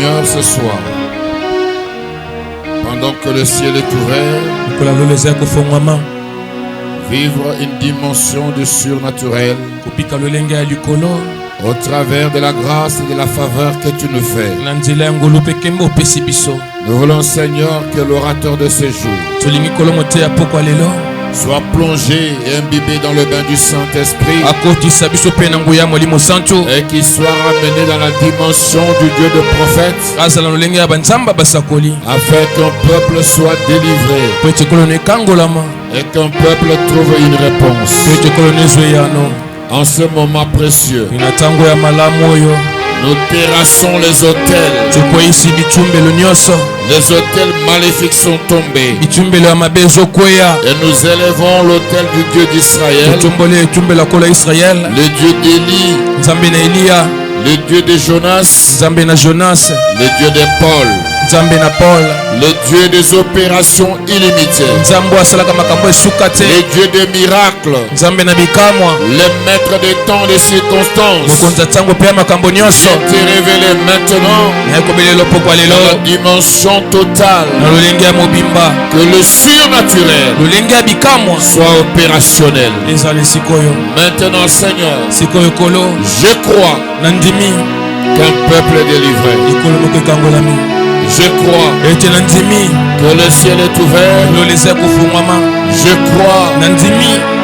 Seigneur, ce soir, pendant que le ciel est ouvert, vivre une dimension de surnaturel au travers de la grâce et de la faveur que tu nous fais. Nous voulons, Seigneur, que l'orateur de ce jour soit plongé et imbibé dans le bain du Saint-Esprit et qu'il soit ramené dans la dimension du Dieu de prophète afin qu'un peuple soit délivré et qu'un peuple trouve une réponse. En ce moment précieux, nous terrassons les autels. Les autels maléfiques sont tombés. Et nous élevons l'autel du Dieu d'Israël, le Dieu d'Élie, le Dieu de Jonas, le Dieu de Paul, le Dieu des opérations illimitées, le Dieu des miracles, le maître des temps et des circonstances, qui t'est révélé maintenant dans la dimension totale, que le surnaturel soit opérationnel. Maintenant, Seigneur, je crois qu'un peuple est délivré. Je crois que le ciel est ouvert. Je crois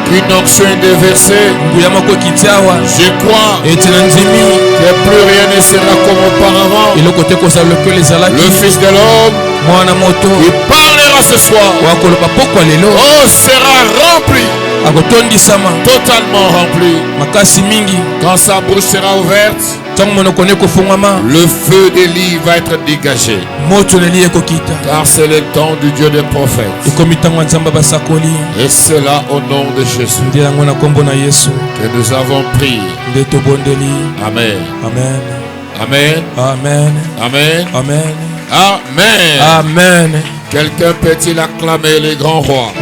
qu'une onction est déversée. Je crois que plus rien ne sera comme auparavant. Le Fils de l'homme, il parlera ce soir. Oh, sera rempli. Totalement rempli. Quand sa bouche sera ouverte, le feu d'Élie va être dégagé. Car c'est le temps du Dieu des prophètes. Et c'est là au nom de Jésus que nous avons prié. Amen. Amen. Amen. Amen. Amen. Amen. Amen. Amen. Quelqu'un peut-il acclamer les grands rois?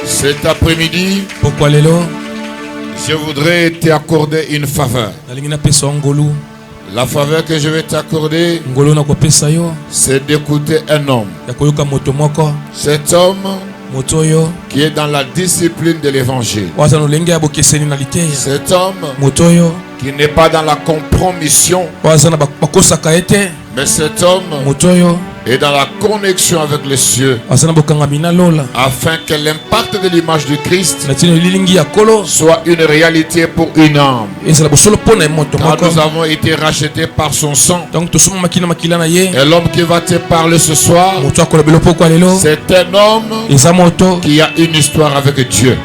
Cet après-midi, je voudrais t'accorder une faveur. La faveur que je vais t'accorder, c'est d'écouter un homme. Cet homme qui est dans la discipline de l'évangile. Cet homme qui n'est pas dans la compromission, mais cet homme est dans la connexion avec les cieux, afin que l'impact de l'image du Christ soit une réalité pour une âme. Quand nous avons été rachetés par son sang, et l'homme qui va te parler ce soir, c'est un homme qui a une histoire avec Dieu.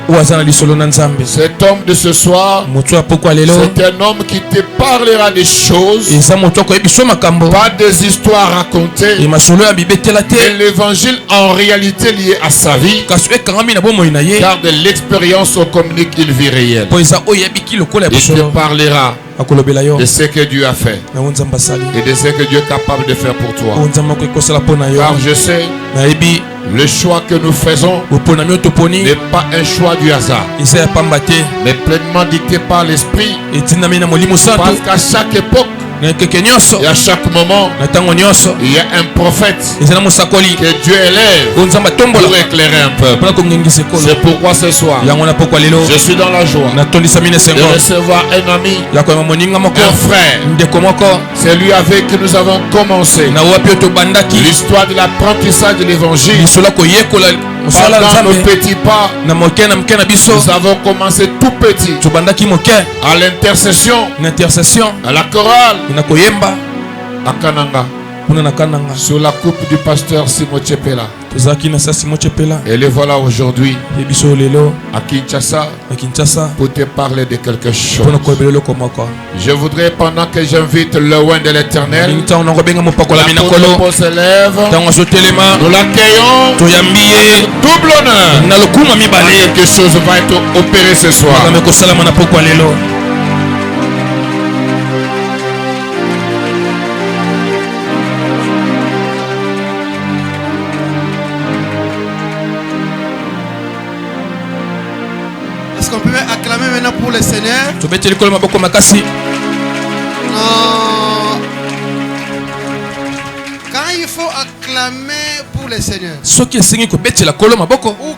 Cet homme de ce soir, c'est un homme qui te parlera des choses, pas des histoires racontées, mais l'évangile en réalité lié à sa vie, car de l'expérience on communique une vie réelle. Il te parlera de ce que Dieu a fait et de ce que Dieu est capable de faire pour toi. Car je sais, le choix que nous faisons n'est pas un choix du hasard, mais pleinement dicté par l'Esprit. Parce qu'à chaque époque et à chaque moment, il y a un prophète que Dieu élève pour éclairer un peuple. C'est pourquoi ce soir, je suis dans la joie de recevoir un ami, un frère. C'est lui avec qui nous avons commencé l'histoire de l'apprentissage de l'évangile. Pendant nos petits pas, nous avons commencé tout petit à l'intercession, à la chorale, à Kananga, sous la coupe du pasteur Simon Tchepela. Et les voilà aujourd'hui à Kinshasa pour te parler de quelque chose. Je voudrais, pendant que j'invite le loin de l'Éternel, l'apôtre se lève, nous l'accueillons, double honneur. Quelque chose va être opéré ce soir. Est-ce qu'on peut acclamer maintenant pour le Seigneur? acclamer pour le Seigneur. Ou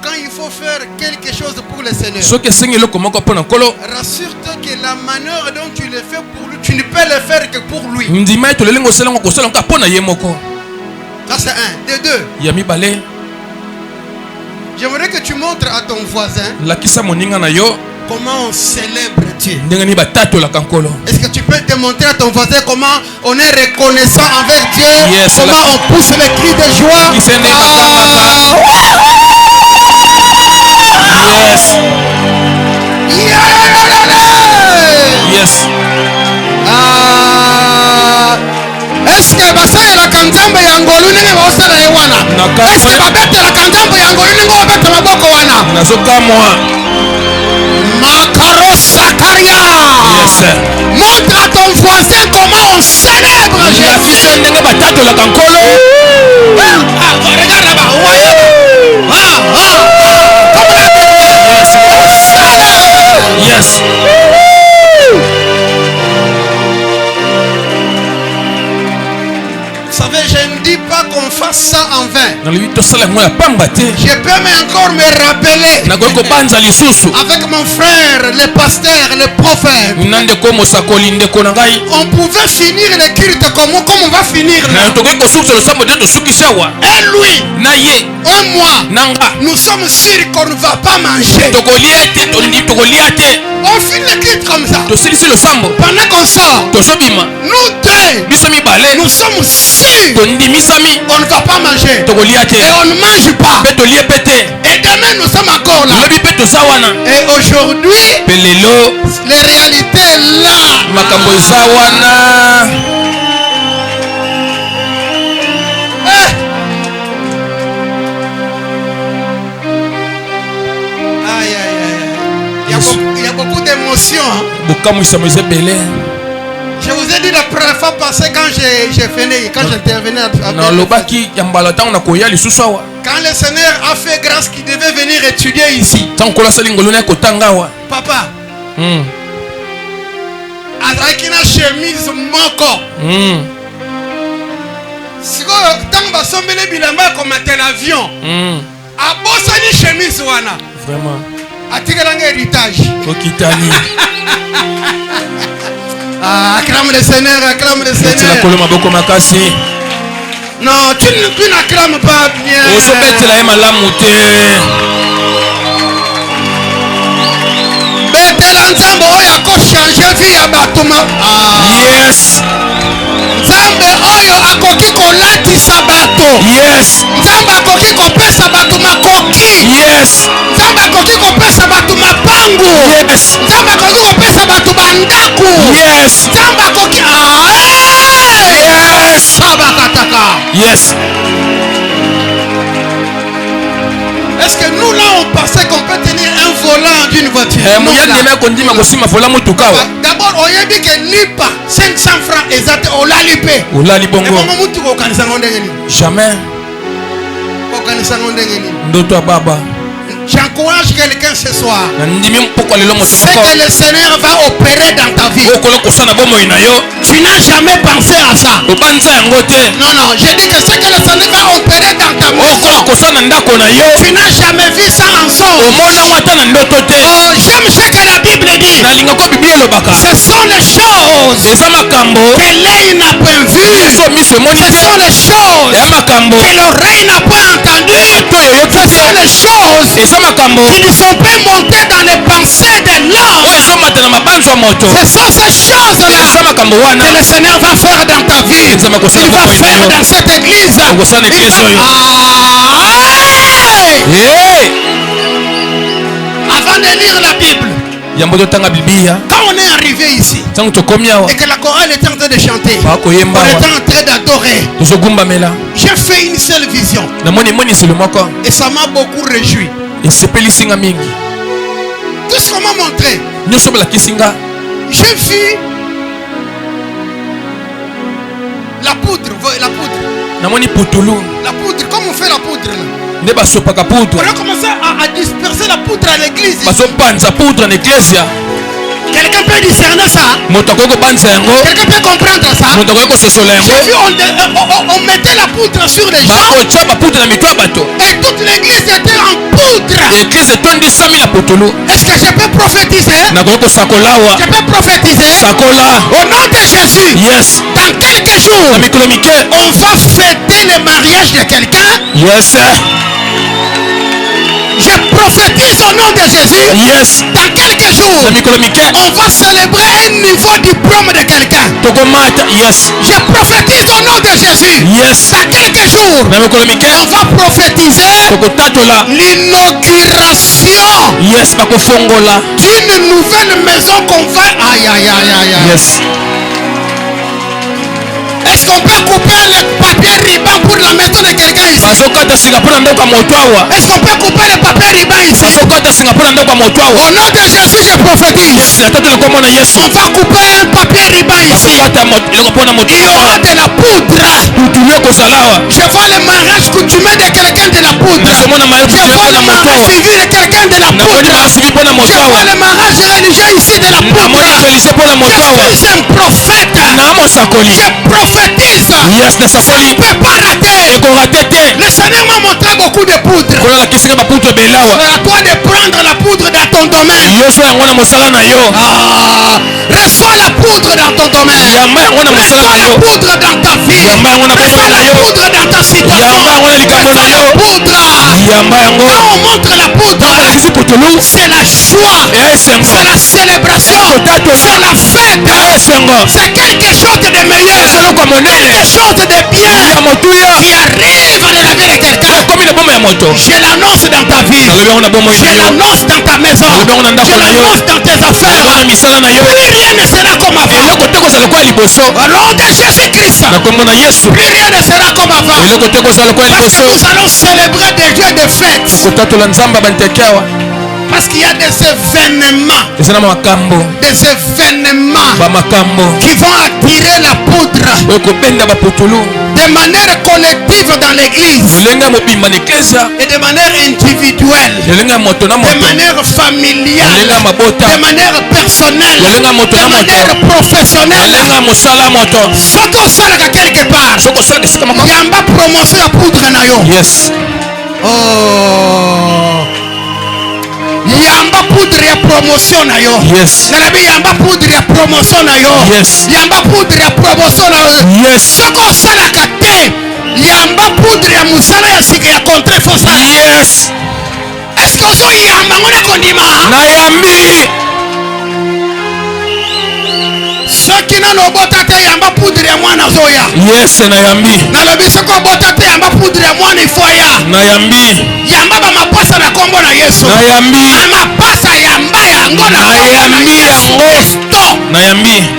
quand il faut faire quelque chose pour le Seigneur. Rassure-toi que la manière dont tu le fais pour lui, tu ne peux le faire que pour lui. Ça c'est un. De deux. J'aimerais que tu montres à ton voisin comment on célèbre Dieu. Est-ce que tu peux te montrer à ton voisin comment on est reconnaissant envers Dieu? Yes, comment on pousse les cris de joie? Yes. Yes. Est-ce que basalela kanzambe ya ngolu ninge baosala ye wana? Est-ce que babetela kanzambe ya ngolu ninge babeta maboko wana? Nazokamwa. Makaro Sakaria. Yes. Montre à ton voisin comment on célèbre Jésus. Regarde là-bas. Yes. Vous savez, je ne dis pas qu'on fasse ça en vain. Je peux même encore me rappeler avec mon frère, le pasteur, le prophète. On pouvait finir le culte comme on va finir là. Et lui, et moi, nous sommes sûrs qu'on ne va pas manger. On finit le culte comme ça. Pendant qu'on sort, nous deux, nous sommes sûrs qu'on ne va pas manger. Et on ne mange pas. Et demain nous sommes encore là. Et aujourd'hui, les réalités là. Il y a beaucoup d'émotions. Je vous ai dit la première fois passée quand j'intervenais quand le Seigneur a fait grâce qu'il devait venir étudier ici. Papa, avec une chemise moko. Si vous avez comme l'avion, a bossé une chemise wana. Vraiment. Attirer l'héritage. Acclame le Seigneur, acclame le Seigneur. Non, tu n'acclames pas bien. Yes. Nzambe oyo akoki kolatisa bato. Yes. Nzambe akoki kopesa bato makoki. Yes. Nzambe akoki kopesa bato mapangu. Yes. Nzambe akoki kopesa bato bandaku. Yes. Nzambe akoki yes. Sabakataka. Yes. Est-ce que nous là on pensait qu'on peut tenir un volant d'une voiture? D'abord on a dit que lipa 500 francs exact on l'a lipé. Jamais. J'encourage quelqu'un ce soir. C'est que le Seigneur va opérer dans ta vie. Tu n'as jamais pensé à ça. Non, non, j'ai dit que c'est que le Seigneur va opérer dans ta maison. Tu n'as jamais vu ça en son. J'aime ce que la Bible dit. Ce sont les choses que l'œil n'a point vues. Ce sont les choses que l'oreille n'a point entendues. Ce sont les choses qui ne sont pas montées dans les pensées de l'homme. Ce sont ces choses-là que le Seigneur va faire dans ta vie. Il va faire dans cette église. Avant de lire la Bible, quand on est arrivé ici et que la chorale était en train de chanter, on était en train d'adorer, j'ai fait une seule vision et ça m'a beaucoup réjoui. Tout ce qu'on m'a montré, j'ai vu la poudre, la poudre, comme on fait la poudre là. On a commencé à disperser la poudre à l'église. Quelqu'un peut discerner ça. Quelqu'un peut comprendre ça. J'ai vu, on mettait la poudre sur les gens. Et toute l'église était en poudre. Est-ce que je peux prophétiser? Je peux prophétiser. Au nom de Jésus. Yes. Dans quelques jours, on va fêter le mariage de quelqu'un. Yes. Je prophétise au nom de Jésus. Yes. Dans quelques jours, on va célébrer un niveau diplôme de quelqu'un. Yes. Je prophétise au nom de Jésus. Yes. Dans quelques jours, on va prophétiser l'inauguration. Yes. D'une nouvelle maison qu'on va. Aïe aïe aïe aïe. Yes. Est-ce qu'on peut couper le papier ruban pour la maison de quelqu'un ici? Est-ce qu'on peut couper le papier ruban ici? Au nom de Jésus, je prophétise. On va couper un papier ruban ici. Il y aura de la poudre. Je vois le mariage coutumier de quelqu'un de la poudre. Je vois le mariage civil de quelqu'un de la poudre. Je vois le mariage religieux ici de la poudre. Je suis un prophète. Je prophétise. Yes, ça ne peut pas rater. Le Seigneur m'a montré beaucoup de poudre. C'est à toi de prendre la poudre dans ton domaine. Reçois la poudre dans ton domaine. Reçois la poudre dans ta vie. Reçois la poudre dans ta situation. Reçois la poudre. Quand on montre la poudre, c'est la joie. C'est la célébration. C'est la fête. C'est quelque chose de meilleur. Quelque chose de bien qui arrive dans la vie de quelqu'un. Je l'annonce dans ta vie. Je l'annonce dans ta maison. Je l'annonce dans tes affaires. Plus rien ne sera comme avant. Au nom de Jésus-Christ, plus rien ne sera comme avant. Parce que nous allons célébrer des jours de fête. Parce qu'il y a des événements qui vont attirer la poudre de manière collective dans l'église et de manière individuelle, de manière familiale, de manière personnelle, de manière professionnelle. Ce qu'on sait quelque part, il y a une promotion à poudre. Yes. Oh. Yamba poudre ya promotion na yo. Yes. Nalabi yamba poudre ya promotion na yo. Yes. Yamba poudre ya promotion na yo. Yes. Soko sala kate. Yamba poudre ya musala ya sika ya contre fosa. Yes. Est-ce que so yamba ngone kondima? Na yambi. Soki na no botate yamba poudre ya mwana zoya. Yes, na yambi. Nalobi soko botate yamba poudre ya mwana ifoya. Na yambi. Yamba ba mapasa na kombo na Yesu. Na yambi. Mapasa yamba yango na yambi yango. Na yambi.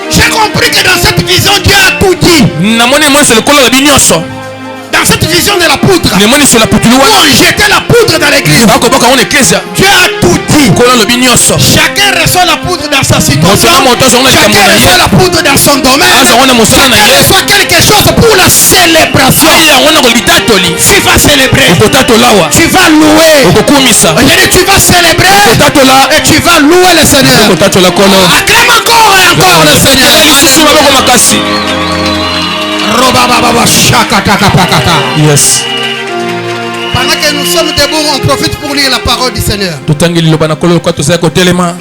J'ai compris que dans cette vision Dieu a tout dit. Namoni moi c'est le colon de binyoso. Dans cette vision de la poudre, on jetait la poudre dans l'église. Dieu a tout dit. Chacun reçoit la poudre dans sa situation. Chacun reçoit la poudre dans son domaine. Chacun reçoit quelque chose pour la célébration. Tu vas célébrer. Tu vas louer. Tu vas célébrer. Et tu vas louer le Seigneur. Acclame encore et encore le Seigneur. Yes. Pendant que nous sommes debout, on profite pour lire la parole du Seigneur. Le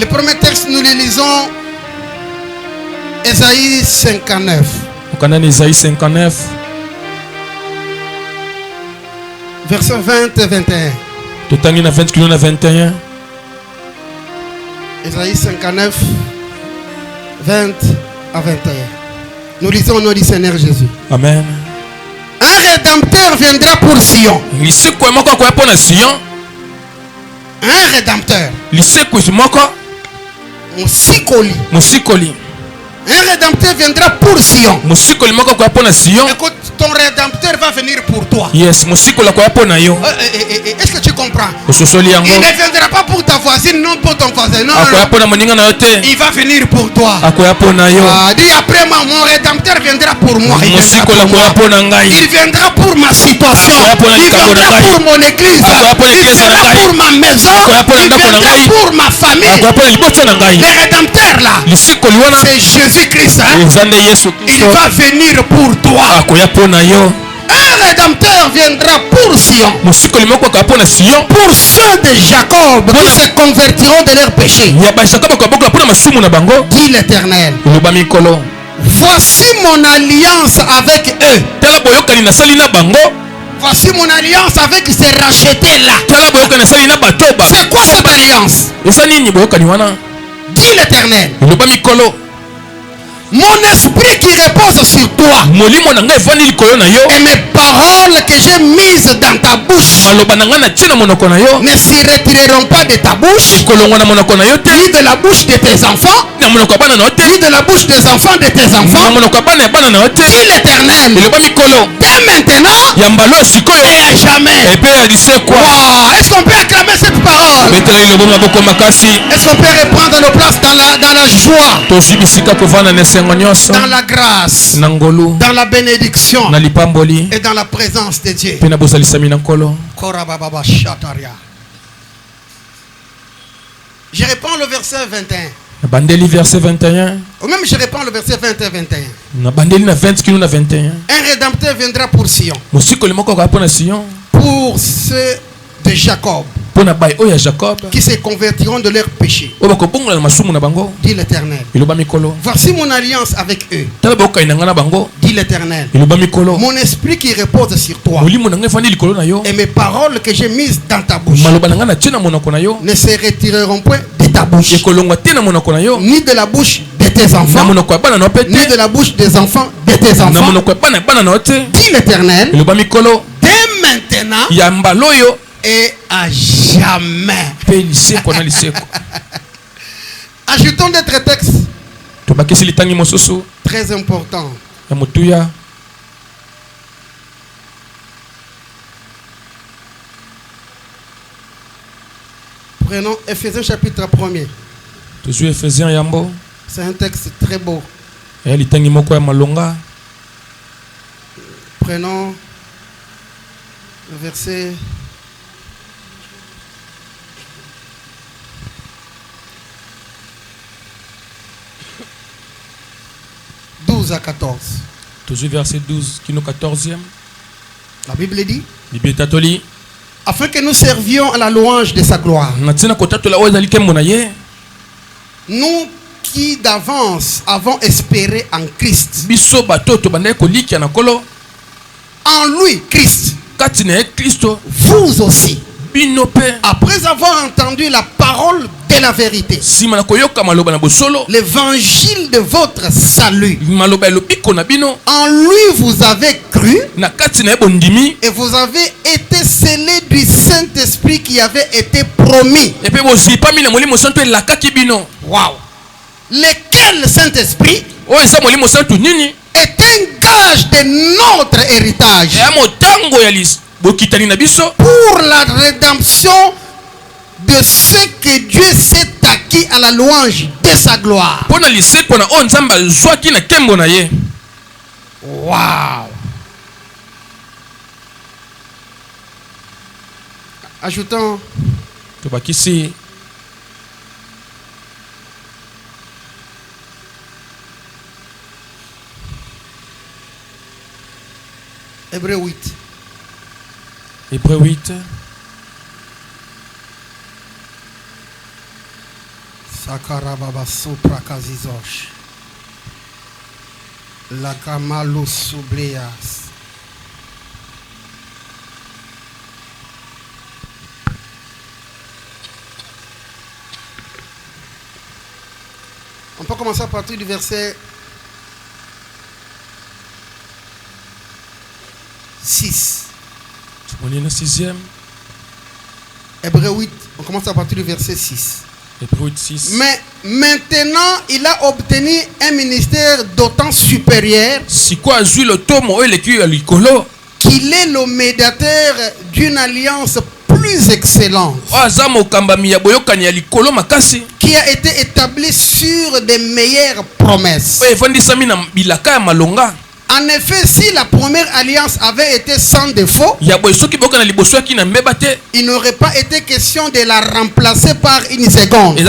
premier texte, nous le lisons Ésaïe 59. Ésaïe 59. Verset 20 et 21. Ésaïe 59, 20 à 21. Nous lisons au nom du Seigneur Jésus. Amen. Un rédempteur viendra pour Sion. Un rédempteur. Musikoli. Un rédempteur viendra pour Sion. Écoute, ton rédempteur va venir pour toi. Yes, musiko la kwa na yo. Est-ce que tu comprends? Il ne viendra pas pour ta voisine, non pour ton voisin. Non, il va venir pour toi. Dis après moi, mon rédempteur viendra pour moi. Il viendra pour ma situation. Il viendra pour mon église. Il viendra pour ma maison. Il viendra pour ma famille. Le rédempteur là, c'est Jésus-Christ. Il va venir pour toi. Un rédempteur viendra pour Sion. Pour ceux de Jacob qui se convertiront de leurs péchés. Dit l'Éternel. Voici mon alliance avec eux. Voici mon alliance avec ces rachetés là. C'est quoi cette alliance? Dit l'Éternel. Mon esprit qui repose sur toi et mes paroles que j'ai mises dans ta bouche ne se retireront pas de ta bouche, ni de la bouche de tes enfants, ni de la bouche des enfants de tes enfants. Dit l'Éternel. Dès maintenant et à jamais. Wow. Est-ce qu'on peut acclamer cette parole? Est-ce qu'on peut reprendre nos places dans la joie, dans la grâce, dans la bénédiction et dans la présence de Dieu? Je reprends le verset 21. Ou même je reprends le verset 20 et 21. Un rédempteur viendra pour Sion. Pour ceux de Jacob qui se convertiront de leurs péchés. Dit l'Éternel. Voici mon alliance avec eux. Dit l'Éternel. Mon esprit qui repose sur toi et mes paroles que j'ai mises dans ta bouche ne se retireront point de ta bouche, ni de la bouche de tes enfants, ni de la bouche des enfants de tes enfants. Dit l'Éternel. Dès maintenant et à jamais. Ajoutons d'autres textes très importants. Prenons Ephésiens chapitre 1er. C'est un texte très beau. Prenons le verset 12 à 14. Verset 12, qui nous 14e. La Bible dit: afin que nous servions à la louange de sa gloire. Nous qui d'avance avons espéré en Christ. En lui, Christ. Vous aussi, après avoir entendu la parole de la vérité, l'évangile de votre salut, en lui vous avez cru et vous avez été scellés du Saint-Esprit qui avait été promis. Wow. Lequel Saint-Esprit est un gage de notre héritage pour la rédemption de ce que Dieu s'est acquis à la louange de sa gloire. Wow. Ajoutons Hébreux 8. Hébreux 8. Sakarababa soprakazizosh. La kamalo subleas. On peut commencer à partir du verset 6. On est le 6e. Hébreux 8, on commence à partir du verset 6. Mais maintenant, il a obtenu un ministère d'autant supérieur qu'il est le médiateur d'une alliance plus excellente qui a été établie sur des meilleures promesses. En effet, si la première alliance avait été sans défaut, il n'aurait pas été question de la remplacer par une seconde.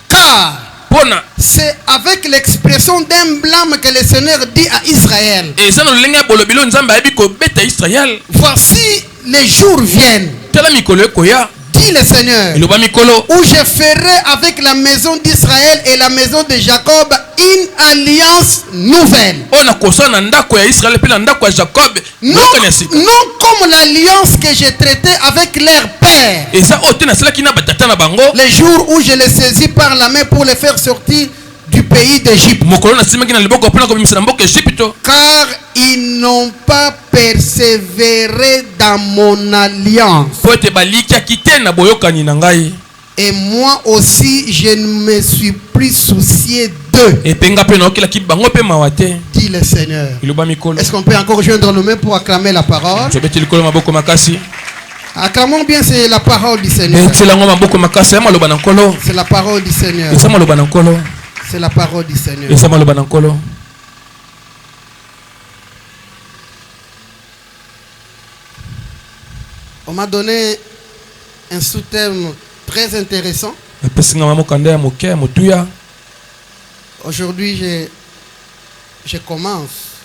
Car c'est avec l'expression d'un blâme que le Seigneur dit à Israël: voici les jours viennent, dit le Seigneur, où je ferai avec la maison d'Israël et la maison de Jacob une alliance nouvelle. Non comme l'alliance que j'ai traitée avec leur père, les jours où je les saisis par la main pour les faire sortir du pays d'Égypte. Car ils n'ont pas persévéré dans mon alliance. Et moi aussi, je ne me suis plus soucié d'eux, dit le Seigneur. Est-ce qu'on peut encore joindre nos mains pour acclamer la parole? Acclamons bien, c'est la parole du Seigneur. C'est la parole du Seigneur. C'est la parole du Seigneur. On m'a donné un sous-thème très intéressant. Aujourd'hui, je commence.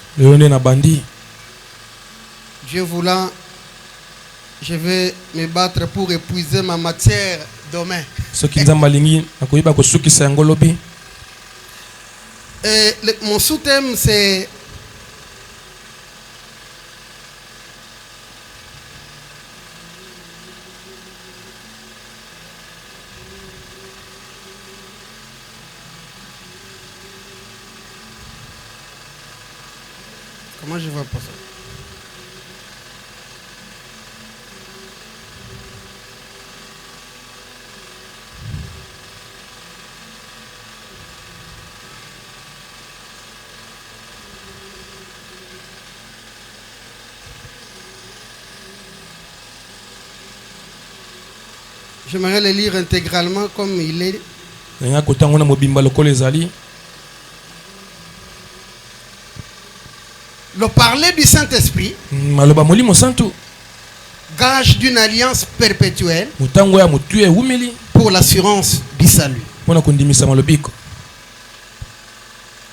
Dieu voulant, je vais me battre pour épuiser ma matière demain. Mon sous-thème, c'est comment je vois pas ça. J'aimerais le lire intégralement comme il est. Le parler du Saint-Esprit, gage d'une alliance perpétuelle pour l'assurance du salut.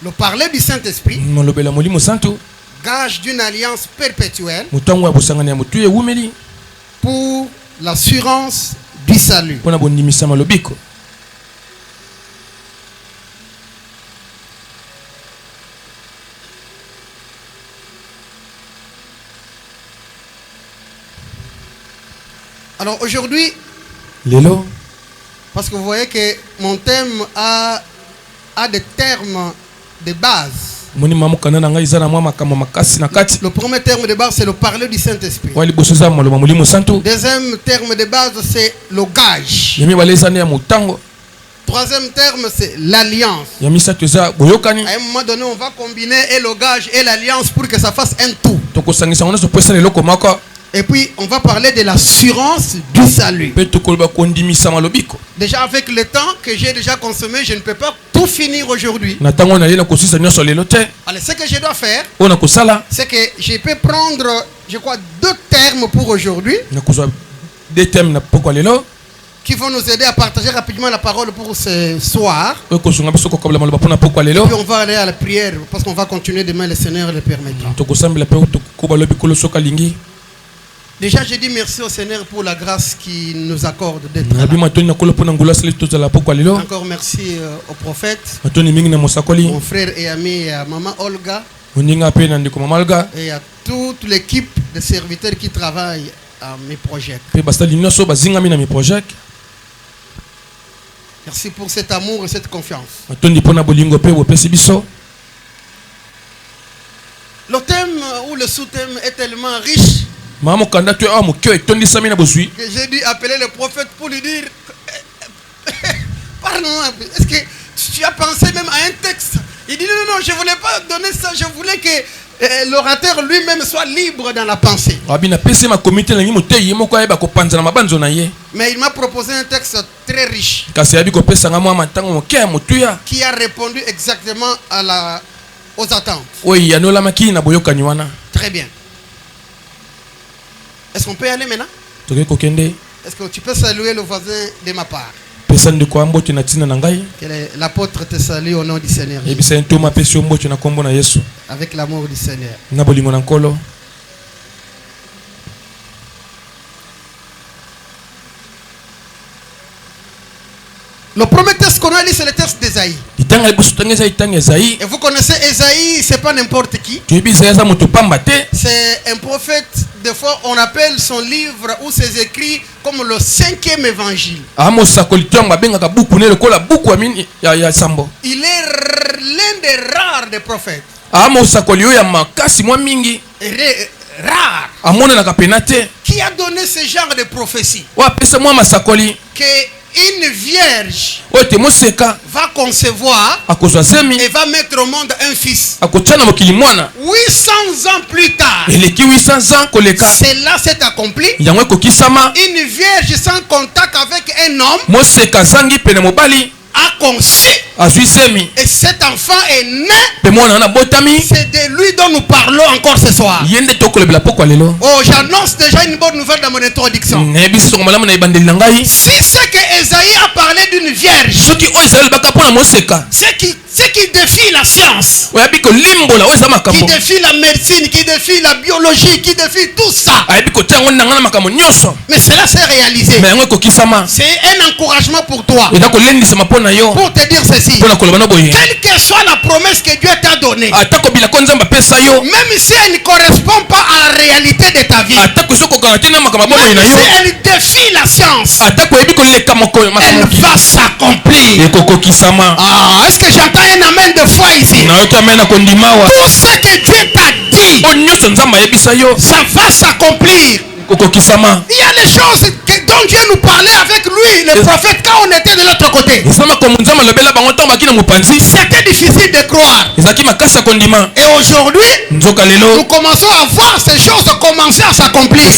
Le parler du Saint-Esprit, gage d'une alliance perpétuelle pour l'assurance du salut. Alors aujourd'hui, parce que vous voyez que mon thème a des termes de base. Le premier terme de base, c'est le parler du Saint-Esprit. Deuxième terme de base, c'est le gage. Troisième terme, c'est l'alliance. À un moment donné, on va combiner et le gage et l'alliance pour que ça fasse un tout. Et puis, on va parler de l'assurance du salut. Déjà, avec le temps que j'ai déjà consommé, je ne peux pas tout finir aujourd'hui. Alors, ce que je dois faire, c'est que je peux prendre, je crois, 2 termes pour aujourd'hui qui vont nous aider à partager rapidement la parole pour ce soir. Et puis, on va aller à la prière parce qu'on va continuer demain, le Seigneur le permettra. Déjà, je dis merci au Seigneur pour la grâce qu'il nous accorde d'être là. Encore merci au prophète, mon frère et ami, à maman Olga, et à toute l'équipe de serviteurs qui travaillent à mes projets. Merci pour cet amour et cette confiance. Le thème ou le sous-thème est tellement riche que j'ai dû appeler le prophète pour lui dire Parle-moi un peu. Est-ce que tu as pensé même à un texte? Il dit non, je ne voulais pas donner ça. Je voulais que l'orateur lui-même soit libre dans la pensée. Mais il m'a proposé un texte très riche qui a répondu exactement aux attentes. Très bien. Est-ce qu'on peut y aller maintenant? Est-ce que tu peux saluer le voisin de ma part? Que l'apôtre te salue au nom du Seigneur. Avec l'amour du Seigneur. Le premier texte qu'on a lu, c'est le texte d'Ésaïe. Et vous connaissez Ésaïe, c'est pas n'importe qui. C'est un prophète. Des fois, on appelle son livre ou ses écrits comme le 5e évangile. Il est l'un des rares des prophètes. Rare. Qui a donné ce genre de prophétie? Que une vierge va concevoir et va mettre au monde un fils. 800 ans plus tard, cela s'est accompli. Une vierge sans contact avec un homme a conçu. Et cet enfant est né. C'est de lui dont nous parlons encore ce soir. Oh, j'annonce déjà une bonne nouvelle dans mon introduction. Si c'est que Ésaïe a parlé d'une vierge, ce qui défie la science, qui défie la médecine, qui défie la biologie, qui défie tout ça, mais cela s'est réalisé. C'est un encouragement pour toi, pour te dire ceci: quelle que soit la promesse que Dieu t'a donnée, même si elle ne correspond pas à la réalité de ta vie, même si elle défie la science, elle va s'accomplir. Est-ce que j'entends un amen de foi ici? Tout ce que Dieu t'a dit, ça va s'accomplir. Il y a les choses dont Dieu nous parlait avec lui, les prophètes, quand on était de l'autre côté. C'était difficile de croire. Et aujourd'hui, nous commençons à voir ces choses commencer à s'accomplir. Et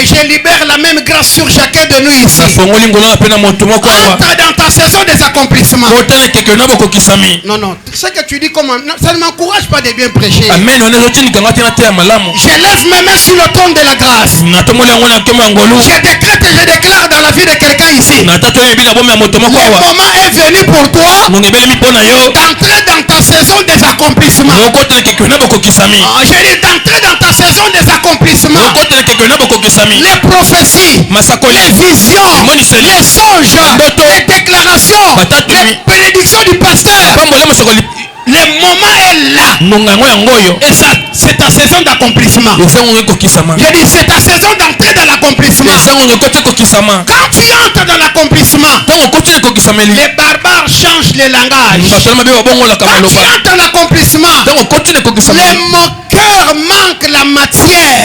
je libère la même grâce sur chacun de nous ici. Entre dans ta saison des accomplissements. Non, ce que tu dis, ça ne m'encourage pas de bien prêcher. Je lève mes mains sur le trône de la grâce. Je décrète et je déclare dans la vie de quelqu'un ici. Le moment est venu pour toi d'entrer dans ta saison des accomplissements. Je dis d'entrer dans ta saison des accomplissements. Les prophéties, les visions, les songes, les déclarations, les prédictions du pasteur. Le moment est là. Et ça, c'est ta saison d'accomplissement. Je dis, c'est ta saison d'entrer dans l'accomplissement. Quand tu entres dans l'accomplissement, les barbares changent le langage. Quand tu entres dans l'accomplissement, les moqueurs manquent la matière.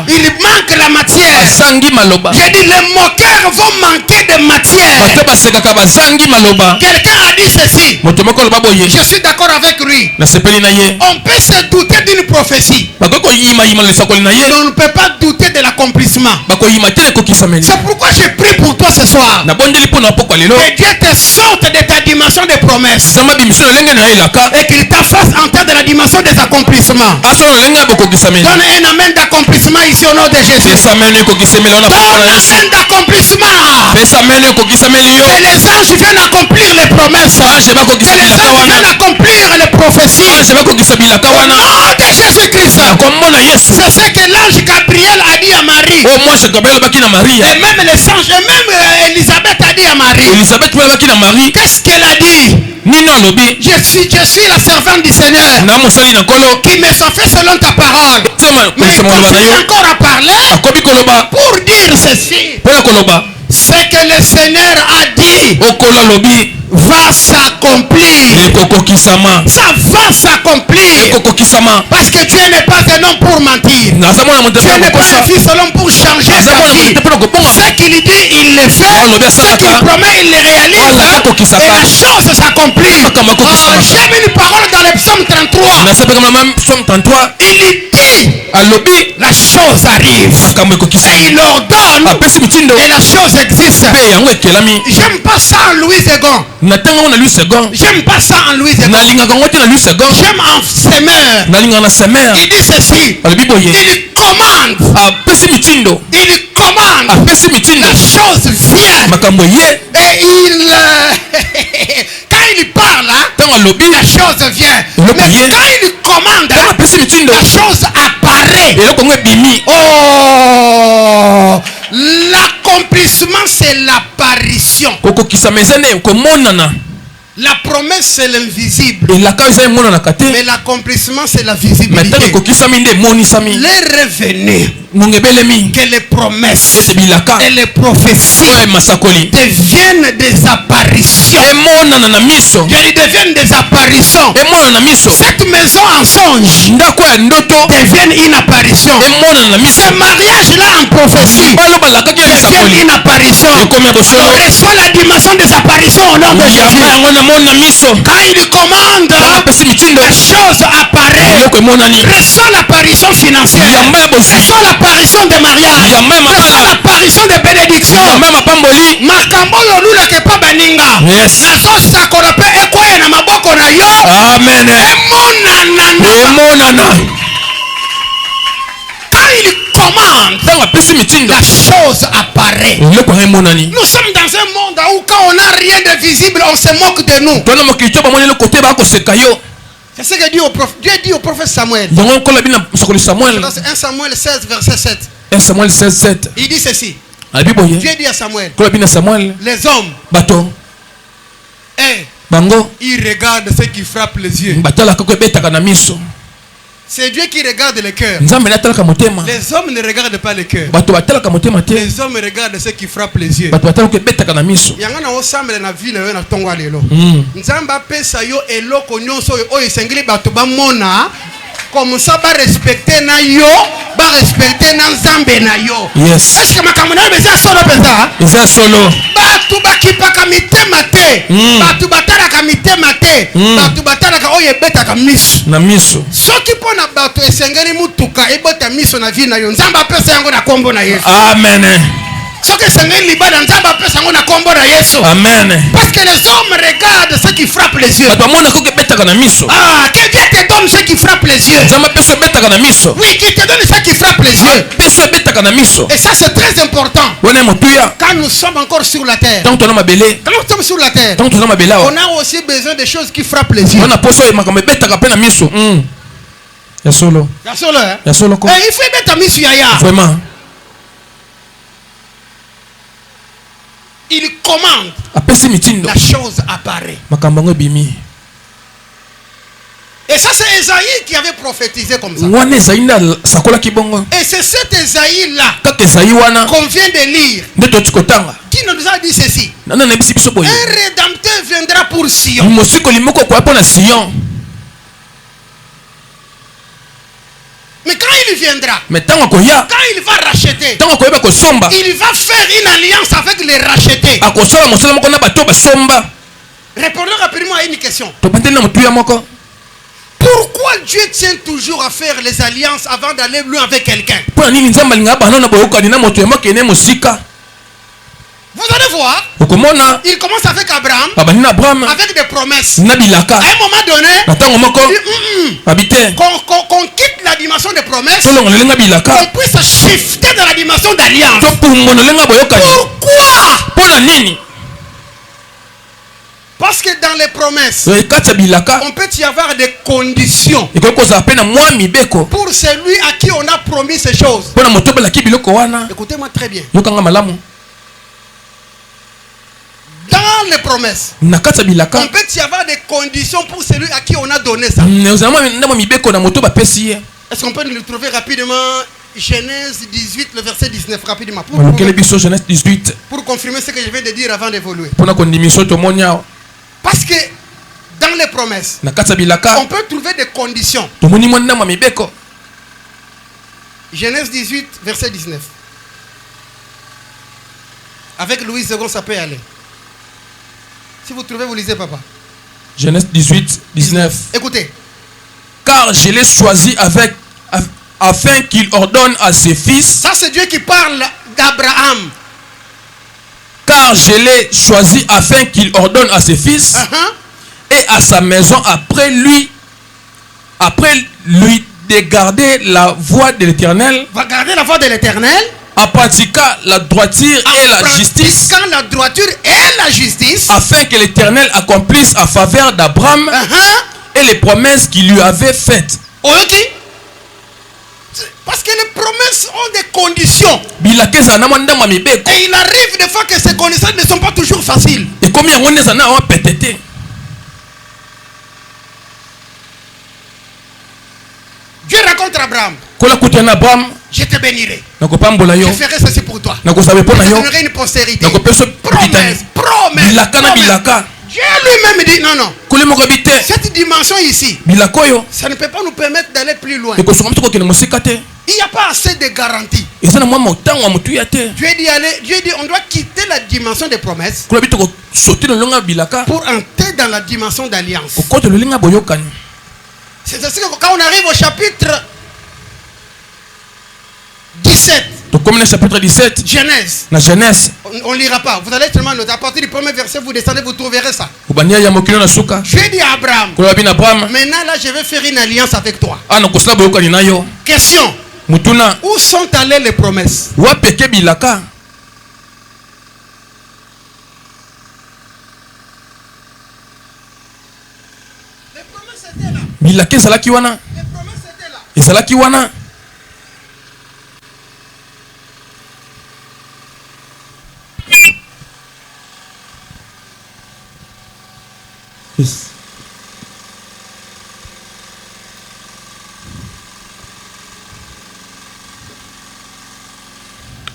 Il manque la matière. Je dis, les moqueurs vont manquer de matière. Quelqu'un a dit ceci. Je suis d'accord avec lui. On peut se douter d'une prophétie. On ne peut pas douter de l'accomplissement. C'est pourquoi j'ai pris pour toi ce soir. Que Dieu te sorte de ta dimension de promesses et qu'il te fasse entrer dans la dimension des accomplissements. Donne un amen d'accomplissement ici au nom de Jésus. Donne un amen d'accomplissement. Que les anges viennent accomplir les promesses. Que les anges viennent accomplir les prophéties. Au nom de Jésus-Christ. C'est ce que l'ange Gabriel a dit à Marie. Et même les anges, et même Elisabeth a dit à Marie. Qu'est-ce qu'elle a dit? Je suis la servante du Seigneur qui me soit fait selon ta parole. Mais il continue encore à parler pour dire ceci. Ce que le Seigneur a dit va s'accomplir. Ça va s'accomplir. Parce que Dieu n'est pas un homme pour mentir. Dieu n'est pas un fils de l'homme pour changer sa vie. Ce qu'il dit, il le fait. Ce qu'il promet, il le réalise. Et la chose s'accomplit. J'ai mis une parole dans le psaume 33. Il dit, la chose arrive. Et il ordonne. Et la chose existe. J'aime pas ça en Louis II. J'aime pas ça en Louis II. J'aime en semeur. Il dit ceci. Il commande. Il commande. La chose vient. Et il quand il parle, la chose vient. Mais quand il commande, la chose apparaît. Oh, l'accomplissement, c'est l'apparition. La promesse, c'est l'invisible. Mais l'accomplissement, c'est la visibilité. Les revenus que les promesses et les prophéties deviennent des apparitions. Ils deviennent des apparitions. Cette maison en songe devient une apparition. Ce mariage-là en prophétie devient une apparition. On reçoit la dimension des apparitions au nom de Jésus. Quand il commande, la chose apparaît. Reçoit l'apparition financière. Reçoit l'apparition de mariage. Reçoit l'apparition de bénédiction. Makambo lula ke pa baninga. Nazo sakola pe ekoye na maboko na yo. Amen. Emonana. Quand il commande, la chose apparaît. Nous sommes dans un monde où quand on n'a rien de visible, on se moque de nous. C'est ce que Dieu dit au prophète Samuel. Dans 1 Samuel 16, verset 7. 1 Samuel 16, 7. Il dit ceci. Dieu dit à Samuel, les hommes, ils regardent ce qui frappe les yeux. C'est Dieu qui regarde le cœur. Les hommes ne regardent pas le cœur. Les hommes regardent ce qui frappe les yeux. Comme ça, va respecter na yo, va respecter na Nzambe na yo. Yes. Est-ce que ma camarade est solo pesa? C'est solo. Batu bakipa kamite mate. Batu batara kamite mate. Batu batara ka oye beta kamiso. Na miso. Soki pona batu esengeri mutuka ebota miso na vi na yo. Nzamba pesa yango na kombo na Yesu. Amen. Soki esengeri libada nzamba pesa yango na kombo na Yesu. Amen. Parce que les hommes regardent ce qui frappe les yeux. Ah, que Dieu te donne ce qui frappe les yeux. Oui, qui te donne ce qui frappe les yeux. Et ça c'est très important. Quand nous sommes encore sur la terre. Quand nous sommes sur la terre, on a aussi besoin de choses qui frappent les yeux. Ya solo. Ya solo, hein? Ya solo ko. Il faut mettre misu yaya. Vraiment. Il commande. La chose apparaît. Et ça c'est Esaïe qui avait prophétisé comme ça. Et c'est cet Esaïe-là qu'on vient de lire qui nous a dit ceci. Un rédempteur viendra pour Sion. Mais quand il viendra, quand il va racheter, il va faire une alliance avec les rachetés. Répondons rapidement à une question. Pourquoi Dieu tient toujours à faire les alliances avant d'aller loin avec quelqu'un? Vous allez voir, il commence avec Abraham, avec des promesses. À un moment donné, qu'on quitte la dimension des promesses, qu'on puisse shifter dans la dimension d'alliance. Pourquoi? Parce que dans les promesses, on peut y avoir des conditions pour celui à qui on a promis ces choses. Écoutez-moi très bien. Dans les promesses, on peut y avoir des conditions pour celui à qui on a donné ça. Est-ce qu'on peut nous trouver rapidement Genèse 18, le verset 19, rapidement. Genèse 18. Pour confirmer ce que je viens de dire avant d'évoluer. Parce que dans les promesses, on peut trouver des conditions. Genèse 18, verset 19. Avec Louis II, ça peut aller. Si vous trouvez, vous lisez, papa. Genèse 18, 19. Écoutez. Car je l'ai choisi afin qu'il ordonne à ses fils. Ça, c'est Dieu qui parle d'Abraham. Car je l'ai choisi afin qu'il ordonne à ses fils et à sa maison après lui de garder la voie de l'Éternel. Va garder la voie de l'Éternel. En pratiquant la droiture et la justice. La droiture et la justice. Afin que l'Éternel accomplisse en faveur d'Abraham et les promesses qu'il lui avait faites. Parce que les promesses ont des conditions. Et il arrive des fois que ces conditions ne sont pas toujours faciles. Dieu raconte à Abraham. Je te bénirai. Je ferai ceci pour toi. Je donnerai une postérité. Promesse. Dieu lui-même dit non, non. Cette dimension ici, ça ne peut pas nous permettre d'aller plus loin. Il n'y a pas assez de garanties. Dieu dit on doit quitter la dimension des promesses pour entrer dans la dimension d'alliance. C'est ainsi que quand on arrive au chapitre 17, comme le chapitre 17, Genèse. On ne lira pas. Vous allez seulement noter. À partir du premier verset, vous descendez, vous trouverez ça. Dieu dit à Abraham, maintenant là, je vais faire une alliance avec toi. Question. Où sont allées les promesses? Les promesses étaient là. Les promesses étaient là.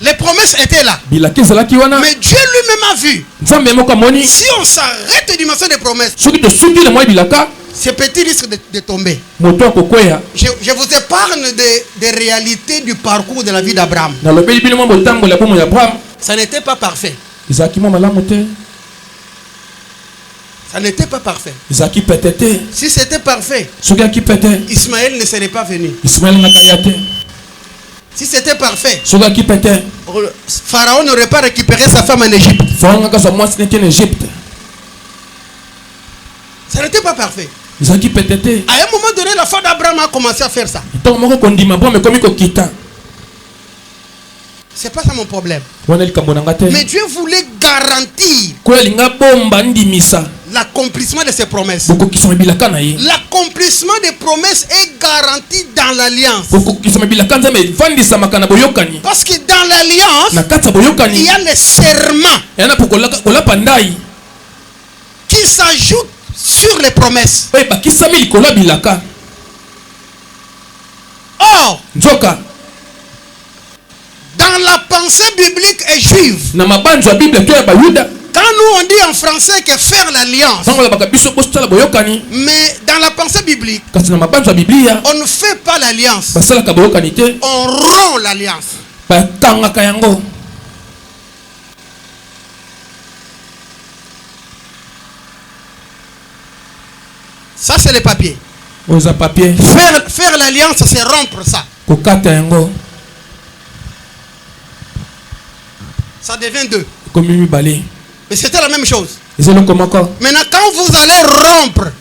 Les promesses étaient là. Mais Dieu lui-même a vu. Si on s'arrête de dimension des promesses, ces petits risquent de tomber. Je vous épargne des réalités du parcours de la vie d'Abraham. Ça n'était pas parfait. Ça n'était pas parfait. Si c'était parfait, Ismaël ne serait pas venu. Si c'était parfait, Pharaon n'aurait pas récupéré sa femme en Égypte. Ça n'était pas parfait. À un moment donné, la foi d'Abraham a commencé à faire ça. C'est pas ça mon problème. Mais Dieu voulait garantir l'accomplissement de ses promesses. L'accomplissement des promesses est garanti dans l'alliance. Parce que dans l'alliance, il y a les serments qui s'ajoutent sur les promesses. Or, dans la pensée biblique et juive, quand nous on dit en français que faire l'alliance, mais dans la pensée biblique, on ne fait pas l'alliance, on rompt l'alliance. Ça c'est le papier. Faire l'alliance, c'est rompre ça. Ça devient deux. Mais c'était la même chose. Maintenant, quand vous allez rompre,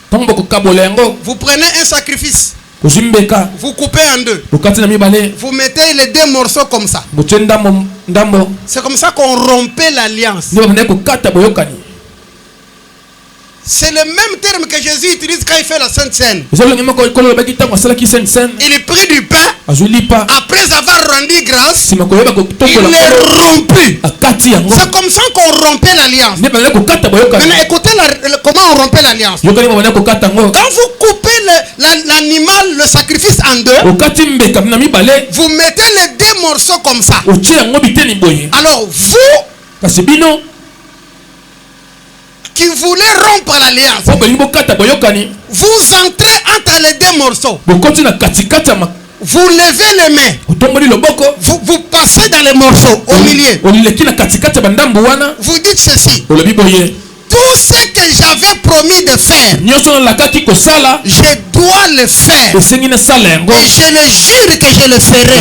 vous prenez un sacrifice. Vous coupez en deux. Vous mettez les deux morceaux comme ça. C'est comme ça qu'on rompait l'alliance. C'est le même terme que Jésus utilise quand il fait la Sainte Seine. Il prit du pain. Après avoir rendu grâce, il est rompu. C'est comme ça qu'on rompait l'alliance. Maintenant, écoutez comment on rompait l'alliance. Quand vous coupez l'animal, le sacrifice en deux, vous mettez les deux morceaux comme ça. Alors vous qui voulez rompre l'alliance, vous entrez entre les deux morceaux. Vous levez les mains. Vous passez dans les morceaux au milieu. Vous dites ceci. Tout ce que j'avais promis de faire, je dois le faire. Et je le jure que je le ferai.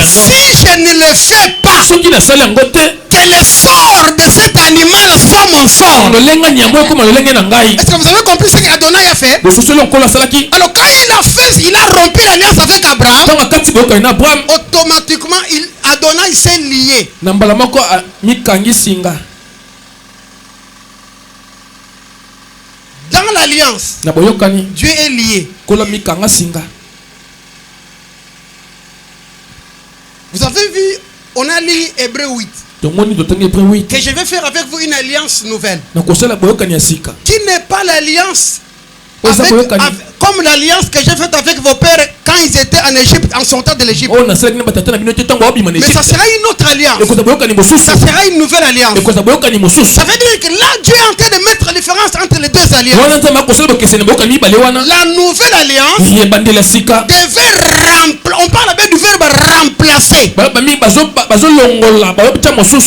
Si je ne le fais pas, que le sort de cet animal soit mon sort. Est-ce que vous avez compris ce qu'Adonai a fait? Alors quand il a rompu l'alliance avec Abraham, automatiquement Adonai s'est lié. Dans l'alliance, Dieu est lié. Vous avez vu, on a lu Hébreu 8. Que je vais faire avec vous une alliance nouvelle. Qui n'est pas l'alliance comme l'alliance que j'ai faite avec vos pères quand ils étaient en Égypte, en sortant de l'Égypte. Mais ça sera une autre alliance. Ça sera une nouvelle alliance. Ça veut dire que là, Dieu est en train de mettre la différence entre les deux alliances. La nouvelle alliance devait on parle bien du verbe remplacer.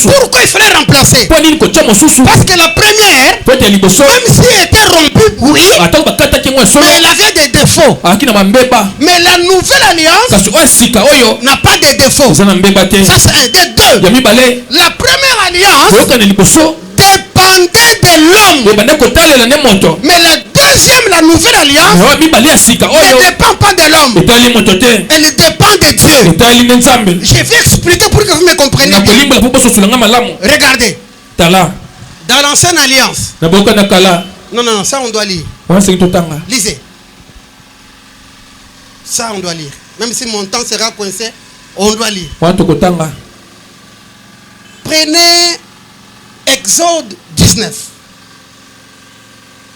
Pourquoi il fallait remplacer? Parce que la première, même si elle était rompue, oui, mais elle avait des défauts. Mais la nouvelle alliance n'a pas de défauts. Ça c'est un des deux. La première alliance dépendait de l'homme. Mais la deuxième, la nouvelle alliance, ne dépend pas de l'homme. Elle dépend de Dieu. Je vais expliquer pour que vous me compreniez bien. Regardez. Dans l'ancienne alliance. Non, ça on doit lire. Lisez. Ça on doit lire. Même si mon temps sera coincé, on doit lire. Prenez Exode 19.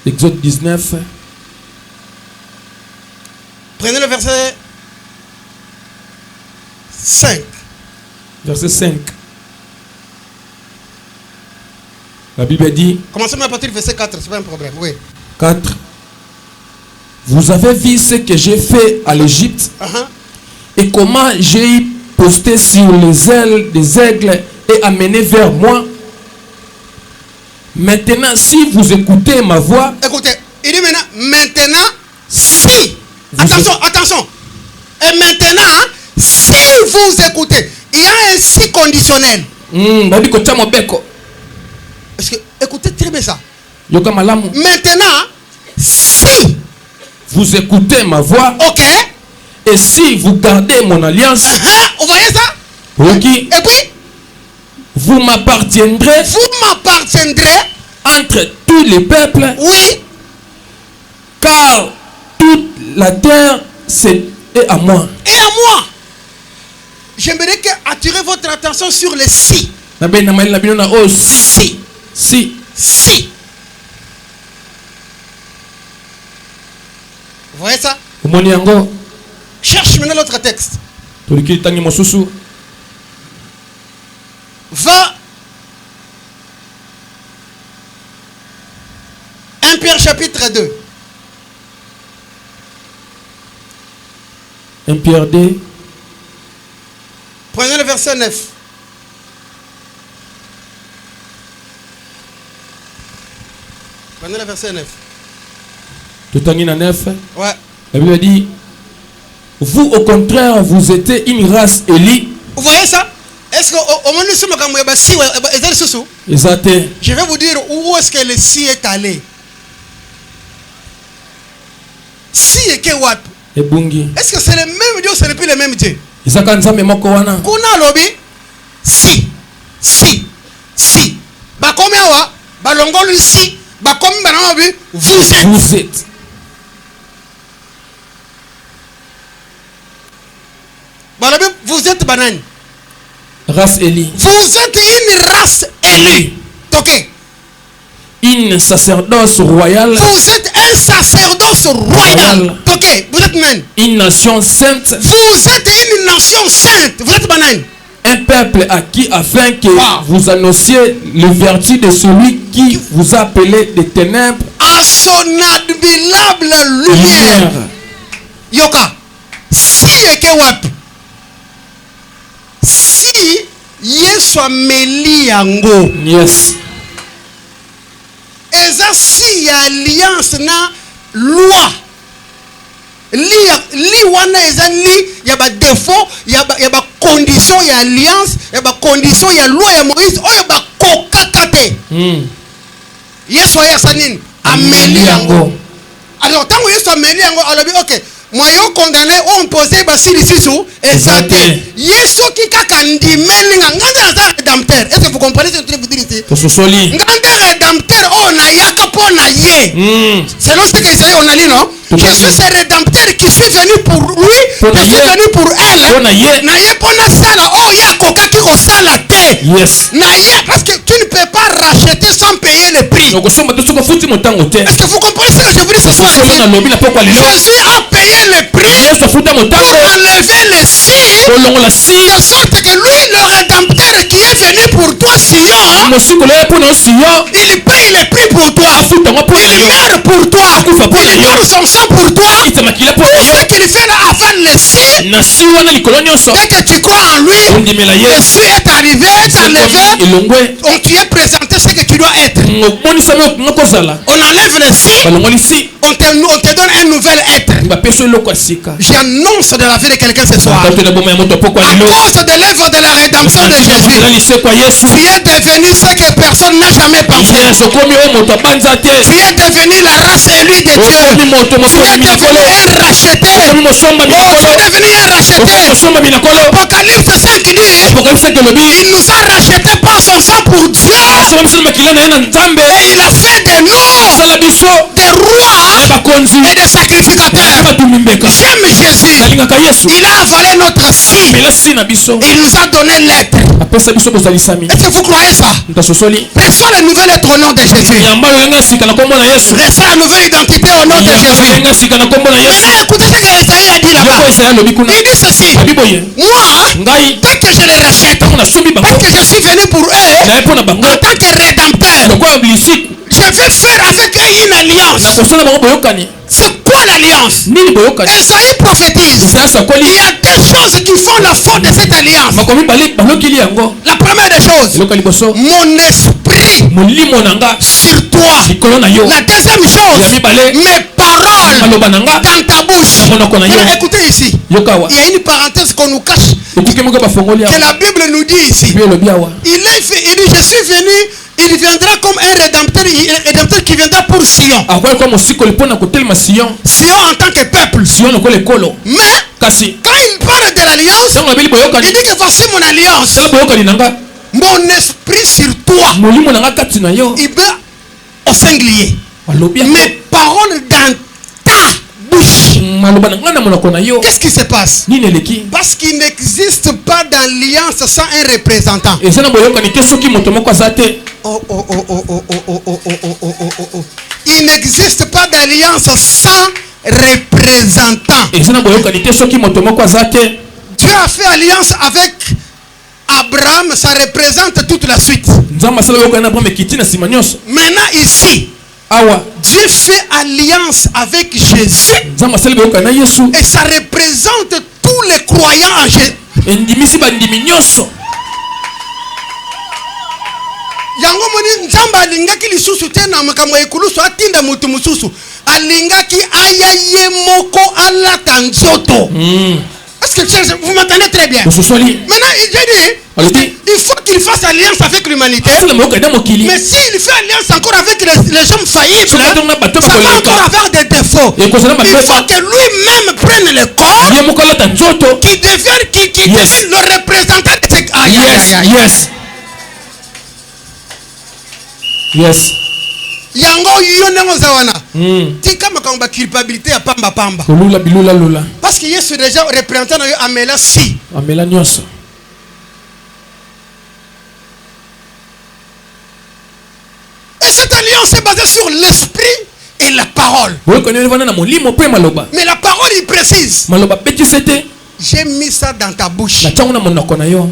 Exode 19. Prenez le verset 5. Verset 5. La Bible dit. Commencez à partir du verset 4, c'est pas un problème. Oui. 4. Vous avez vu ce que j'ai fait à l'Égypte et comment j'ai posté sur les ailes des aigles et amené vers moi. Maintenant, si vous écoutez ma voix. Écoutez, il dit maintenant, si. Attention. Et maintenant, si vous écoutez, il y a un si conditionnel. Est-ce que, écoutez très bien ça. Maintenant, si vous écoutez ma voix. Ok. Et si vous gardez mon alliance. Vous voyez ça? Okay. Et puis vous m'appartiendrez entre tous les peuples. Oui. Car toute la terre est à moi. Et à moi. J'aimerais attirer votre attention sur les si. Si. Vous voyez ça? Cherche maintenant l'autre texte. Va. 1 Pierre chapitre 2. 1 Pierre 2. Prenez le verset 9. Prenez le verset 9. Tout en 9. Ouais. La Bible dit, vous au contraire, vous étiez une race élue. Vous voyez ça? Est-ce que au moment où je vais vous dire où est-ce que le si est allé. Si et que what? Est-ce que c'est le même Dieu ou ce n'est plus le même Dieu? Kuna lobi si. Ba comme awa, ba longolu si, ba comme banamabi vous êtes. Vous êtes banane. Race élue. Vous êtes une race élue. Ok. Une sacerdoce royale. Vous êtes un sacerdoce royal. Ok. Vous êtes même. Une nation sainte. Vous êtes une nation sainte. Vous êtes banane. Un peuple acquis afin que vous annonciez le vertu de celui qui vous a appelé des ténèbres à son admirable lumière. Yoka. Si ekewap. Si Yesu ameli yango. Yes. Eza si alliance na loi. Li wana eza li ya ba défaut ya ba condition ya alliance ya ba condition ya loi ya Moïse oyo ba kokakate. Yesu ayasa nini ameli yango. Alors tant que Yesu ameli yango alobi OK moyen condamné on posé basili sisu exacté Yesu ki kaka ndimeli nganga za rédempteur. Est-ce que vous comprenez ce que je veux dire ici? Nganga rédempteur on a yaka pona ye. C'est là ce que ça on a dit non? Je suis ce rédempteur qui suis venu pour lui, je suis venu pour elle. Na ye pona sala oh ya koka ki ko sala te. Yes. Na ye parce que tu ne peux pas racheter sans payer le prix. Est-ce que vous comprenez ce que je veux dire ce soir? Jésus a payé le prix pour enlever le si, de sorte que lui, le rédempteur qui est venu pour toi, Sion, il paye le prix pour toi. Il meurt pour toi. Il donne son sang pour toi. Tout ce qu'il fait là avant le si, dès que tu crois en lui, le si est arrivé, t'enlevé, on t'y est présenté ce que tu dois être. On enlève le si, on te donne un nouvel être. J'annonce de la vie de quelqu'un ce soir. À cause de l'œuvre de la rédemption de Jésus, tu es devenu ce que personne n'a jamais pensé. Tu es devenu la race élue de Dieu. Tu es devenu un racheté. Tu es devenu un racheté. Apocalypse 5 dit, il nous a rachetés par son sang pour Dieu. Et il a fait de nous des rois et des sacrificateurs. J'aime Jésus. Il a avalé notre si. Il nous a donné l'être. Est-ce que vous croyez ça? Reçois la nouvelle être au nom de Jésus. Reçois la nouvelle identité au nom de Jésus. Maintenant, écoutez ce que Esaïe a dit là-bas. Il dit ceci. Moi, dès que je les rachète, parce que je suis venu pour eux, en tant que rédempteur, je vais faire avec eux une alliance. C'est quoi l'alliance? Esaïe prophétise. Il y a deux choses qui font la force de cette alliance. La première des choses, mon esprit sur toi. La deuxième chose, mes paroles dans ta bouche. Alors, écoutez ici. Il y a une parenthèse qu'on nous cache. Que la Bible nous dit ici. Il dit, je suis venu. Il viendra comme un rédempteur qui viendra pour Sion. Sion en tant que peuple. Mais quand il parle de l'alliance, il dit que voici mon alliance. Mon esprit sur toi. Il va au singulier. Mes paroles dans ta bouche. Qu'est-ce qui se passe? Parce qu'il n'existe pas d'alliance sans un représentant. Il n'existe pas d'alliance sans représentant. Dieu a fait alliance avec Abraham, ça représente toute la suite. Maintenant ici, Dieu fait alliance avec Jésus et ça représente tous les croyants en Jésus. Yango moni nzamba alingaki lisusu tena makambo ekulusu atinda mutu mususu alingaki ayaye moko alata nzoto. Est-ce que vous m'entendez très bien? Maintenant il faut qu'il fasse alliance avec l'humanité. Mais s'il fait alliance encore avec les hommes faillibles, ça va encore avoir des défauts. Il faut que lui-même prenne le corps qui devienne le représentant de cette... Yes. Yango yonengo zawana. Tika makamba culpabilité à pamba pamba. Parce que Yesu déjà représentant na yo amela si. Amela nyonso. Et cette alliance est basée sur l'esprit et la parole. Mais la parole il précise. J'ai mis ça dans ta bouche.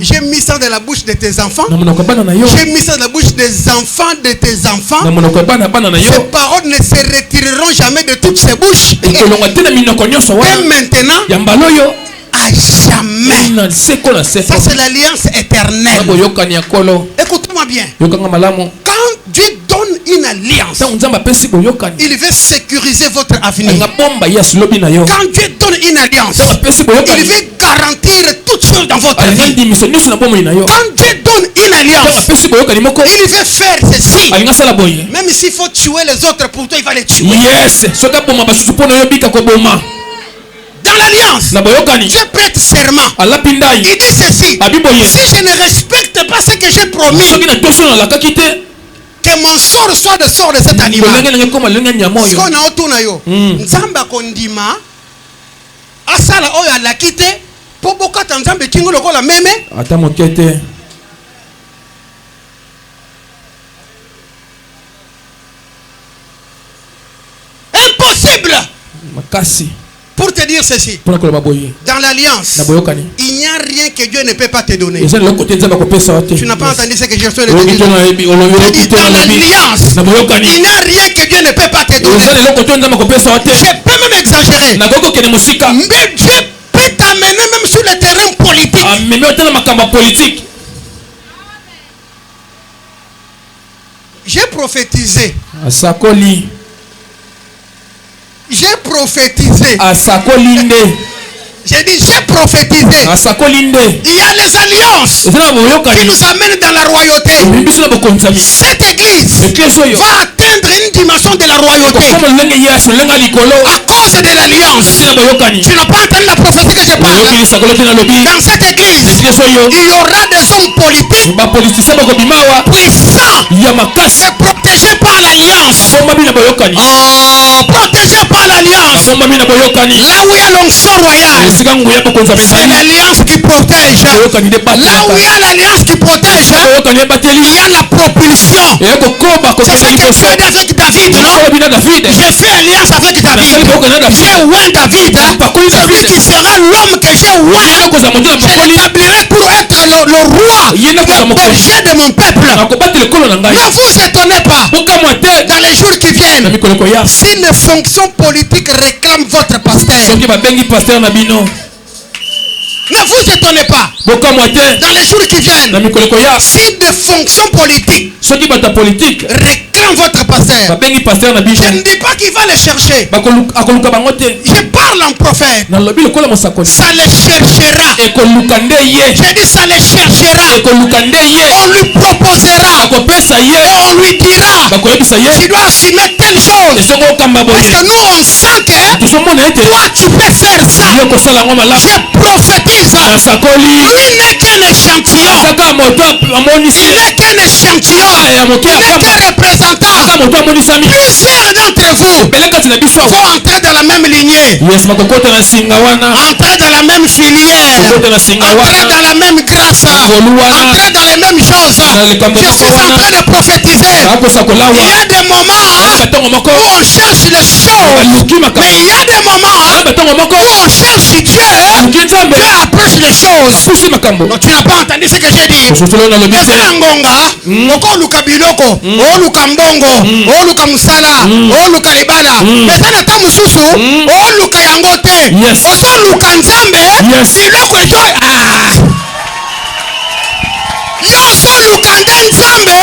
J'ai mis ça dans la bouche de tes enfants. J'ai mis ça dans la bouche des enfants de tes enfants. Ces paroles ne se retireront jamais de toutes ces bouches. Et maintenant, à jamais. Ça c'est l'alliance éternelle. Écoute-moi bien. Quand Dieu donne une alliance, il veut sécuriser votre avenir. Quand Dieu donne une alliance, il veut garantir toutes choses dans votre vie. Quand Dieu donne une alliance, il veut faire ceci. Même s'il faut tuer les autres pour toi, il va les tuer. Dans l'alliance, Dieu prête serment. Il dit ceci: si je ne respecte pas ce que j'ai promis, que mon sort soit le sort de cet animal. Si on a autour na yo, nzamba kondima asala oyo alakite po bokata nzambe kingo lokola meme. Ata mokete. Impossible. Makasi. Pour te dire ceci, dans l'alliance, il n'y a rien que Dieu ne peut pas te donner. Tu n'as pas entendu ce que je suis en train de dire. Dans l'alliance, il n'y a rien que Dieu ne peut pas te donner. Je peux même exagérer. Mais Dieu peut t'amener même sur le terrain politique. J'ai prophétisé. J'ai prophétisé. J'ai dit j'ai prophétisé. Il y a les alliances qui nous amènent dans la royauté. Cette église va atteindre une dimension de la royauté à cause de l'alliance. Tu n'as pas entendu la prophétie que je parle. Dans cette église, il y aura des hommes politiques puissants et protégés par l'alliance. Protégés par l'alliance. Là où il y a l'onction royale, c'est l'alliance qui protège. Là où il y a l'alliance qui protège, il y a la propulsion. C'est ce que tu as dit avec David, non? J'ai fait alliance avec David. J'ai oint David. Celui qui sera l'homme que j'ai oint, je l'établirai pour être le roi, le berger de mon peuple. Ne vous étonnez pas dans les jours qui viennent si les fonctions politiques réclament votre pasteur. Ne vous étonnez pas dans les jours qui viennent si des fonctions politiques réclament votre pasteur. Je ne dis pas qu'il va les chercher. Je parle en prophète. Ça les cherchera. J'ai dit ça les cherchera. On lui proposera. Et on lui dira: tu dois assumer telle chose. Parce que nous on sent que toi tu peux faire ça. Je prophétise. Lui n'est qu'un échantillon. Il n'est qu'un échantillon. Il n'est qu'un représentant. Plusieurs d'entre vous vont entrer dans la même lignée, entrer dans la même filière, entrer dans la même grâce, entrer dans les mêmes choses. Je suis en train de prophétiser. Il y a des moments où on cherche les choses, mais il y a des moments où on cherche Dieu. Dieu approche les choses. Donc tu n'as pas entendu ce que j'ai dit. Oluka musala, oluka libala, ezana ta mususu, oluka yango te. Ozo luka nzambe, biloko eto yo so luka nzambe,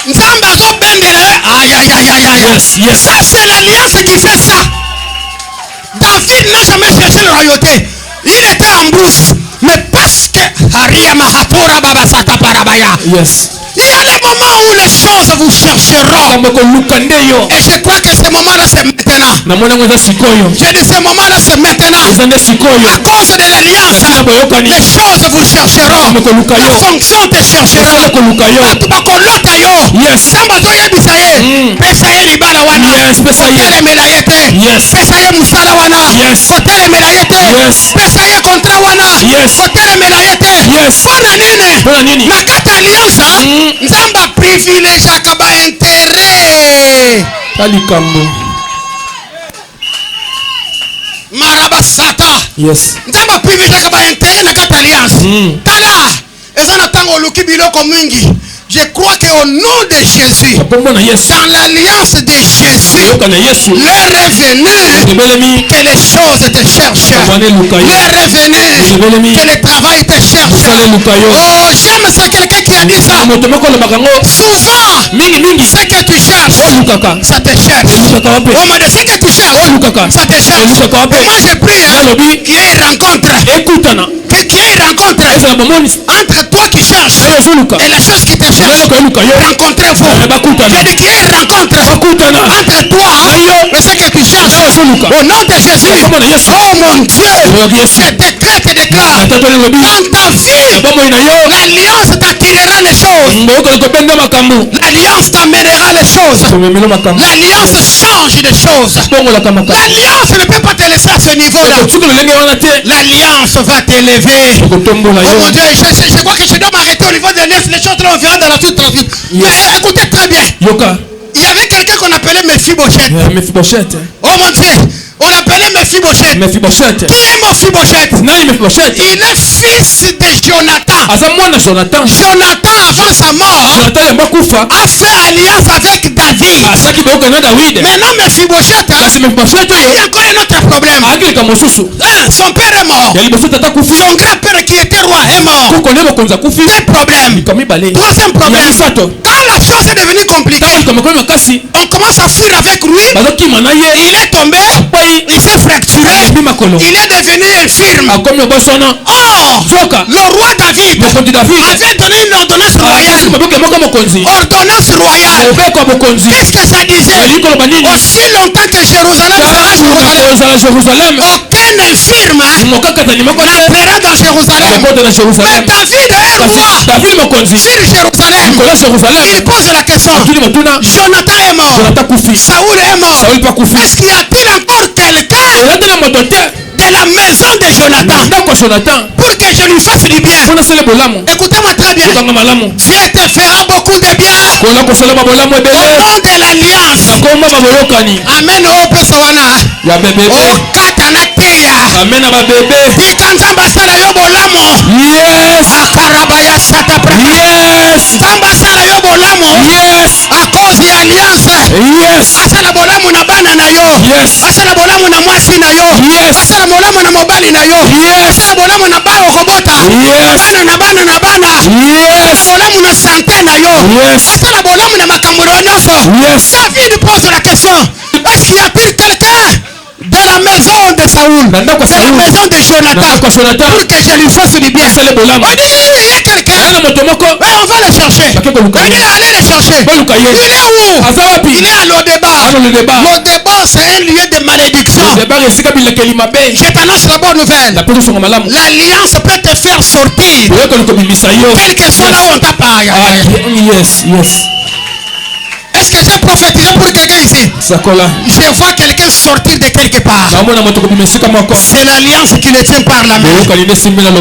nzambe azo bendele. Aïe aïe aïe aïe aïe. Ça c'est l'alliance qui fait ça. David n'a jamais cherché la royauté. Il était en brousse, mais parce que Haria Mahatora Baba Sataparaba. Yes. Il y a des moments où les choses vous chercheront. Et je crois que ce moment-là c'est maintenant. Je dis ce moment-là c'est maintenant. À cause de l'alliance, les choses vous chercheront. La fonction te cherchera. Yes. Nzamba privilège akaba intérêt. Talikambo. Maraba sata. Yes. Nzamba privilège akaba intérêt na kata alliance. Tala. Ezana tango luki biloko mingi. Je crois qu'au nom de Jésus, dans l'alliance de Jésus, l'heure est venue que les choses te cherchent. L'heure est venue que le travail te cherche. Oh, j'aime ça, quelqu'un qui a dit ça. Souvent, ce que tu cherches, ça te cherche. Oh, mais ce que tu cherches, ça te cherche. Et moi, je prie qu'il y ait une rencontre. Qu'il y ait une rencontre entre toi qui cherches et la chose qui te cherche. Rencontrez-vous. J'ai dit qu'il y ait une rencontre entre toi et ce que tu cherches. Au nom de Jésus. Oh mon Dieu. Je décrète et déclare. Dans ta vie, l'alliance t'attirera les choses. L'alliance t'amènera les choses. L'alliance change des choses. L'alliance ne peut pas te laisser à ce niveau-là. L'alliance va t'élever. Oh mon Dieu, je crois que je dois m'arrêter au niveau de l'alliance. Les choses là, on verra dans la suite. Mais écoutez très bien. Il y avait quelqu'un qu'on appelait Mephibosheth. Oh mon Dieu. On l'appelait Mephibosheth. Qui est Mephibosheth? Il est fils de Jonathan. Jonathan, avant sa mort, a fait alliance avec David. Maintenant, Mephibosheth, il y a encore un autre problème. Son père est mort. Son grand-père qui était roi est mort. Deux problèmes. Troisième problème. Quand la chose est devenue compliquée, on commence à fuir avec lui. Il est tombé. Il s'est fracturé. Il est devenu infirme. Or, le roi David avait donné une ordonnance royale. Ordonnance royale. Qu'est-ce que ça disait? Aussi longtemps que Jérusalem sera Jérusalem, aucun infirme n'entrera dans Jérusalem. Mais David est roi sur Jérusalem. Il pose la question. Jonathan est mort. Saoul est mort. Est-ce qu'il y a-t-il encore quelqu'un de la maison de Jonathan pour que je lui fasse du bien? Écoutez-moi très bien. Dieu te fera beaucoup de bien au nom de l'alliance. Amen. Oh Pesawana. Oh Katanateya. Amen. Ikanzamba sala yo bolamo. Yes. Akarabaya satapra. Yes. Zamba sala yo bolamo. Yes. À cause de l'alliance. Yes. Asala bolamo na bana na yo. Yes. Asala bolamo na mwasi na yo. Yes. Asala bolamo na mobali na yo. Yes. Asala bolamo na bao kobota. Yes. Na bana. Yes. Bolamo na santé na yo. Yes. Asala bolamo na makamuro nyoso. Yes. David pose la question. Est-ce qu'il y a-t-il quelqu'un de la maison de Saoul, de la maison de Jonathan, pour que je lui fasse du bien? On dit, il y a quelqu'un. Ouais, on va le chercher. On dit, allez le chercher. Il est où? Il est à Lo-Débar. Lo-Débar, c'est un lieu de malédiction. Je t'annonce la bonne nouvelle. L'alliance peut te faire sortir, quel que soit là où on t'a parlé. Yes. Est-ce que j'ai prophétisé pour quelqu'un ici? Je vois quelqu'un sortir de quelque part. C'est l'alliance qui le tient par la main.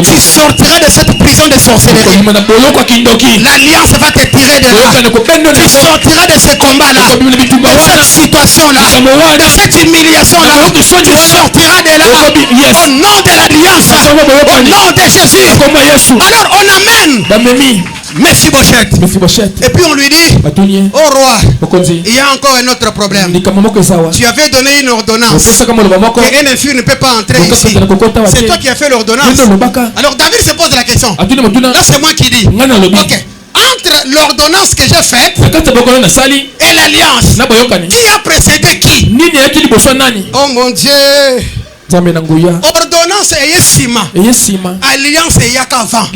Tu sortiras de cette prison de sorcellerie. L'alliance va te tirer de là. Tu sortiras de ce combat-là, de cette situation-là, de cette humiliation-là. Tu sortiras de là au nom de l'alliance, au nom de Jésus. Alors on amène Mephibosheth. Et puis on lui dit, oh roi, il y a encore un autre problème. Tu avais donné une ordonnance et un infirme ne peut pas entrer ici. C'est toi qui as fait l'ordonnance. Alors David se pose la question. Là c'est moi qui dis. Ok. Entre l'ordonnance que j'ai faite et l'alliance, qui a précédé qui? Oh mon Dieu. Ordonnance et Sima. Alliance et Yakava.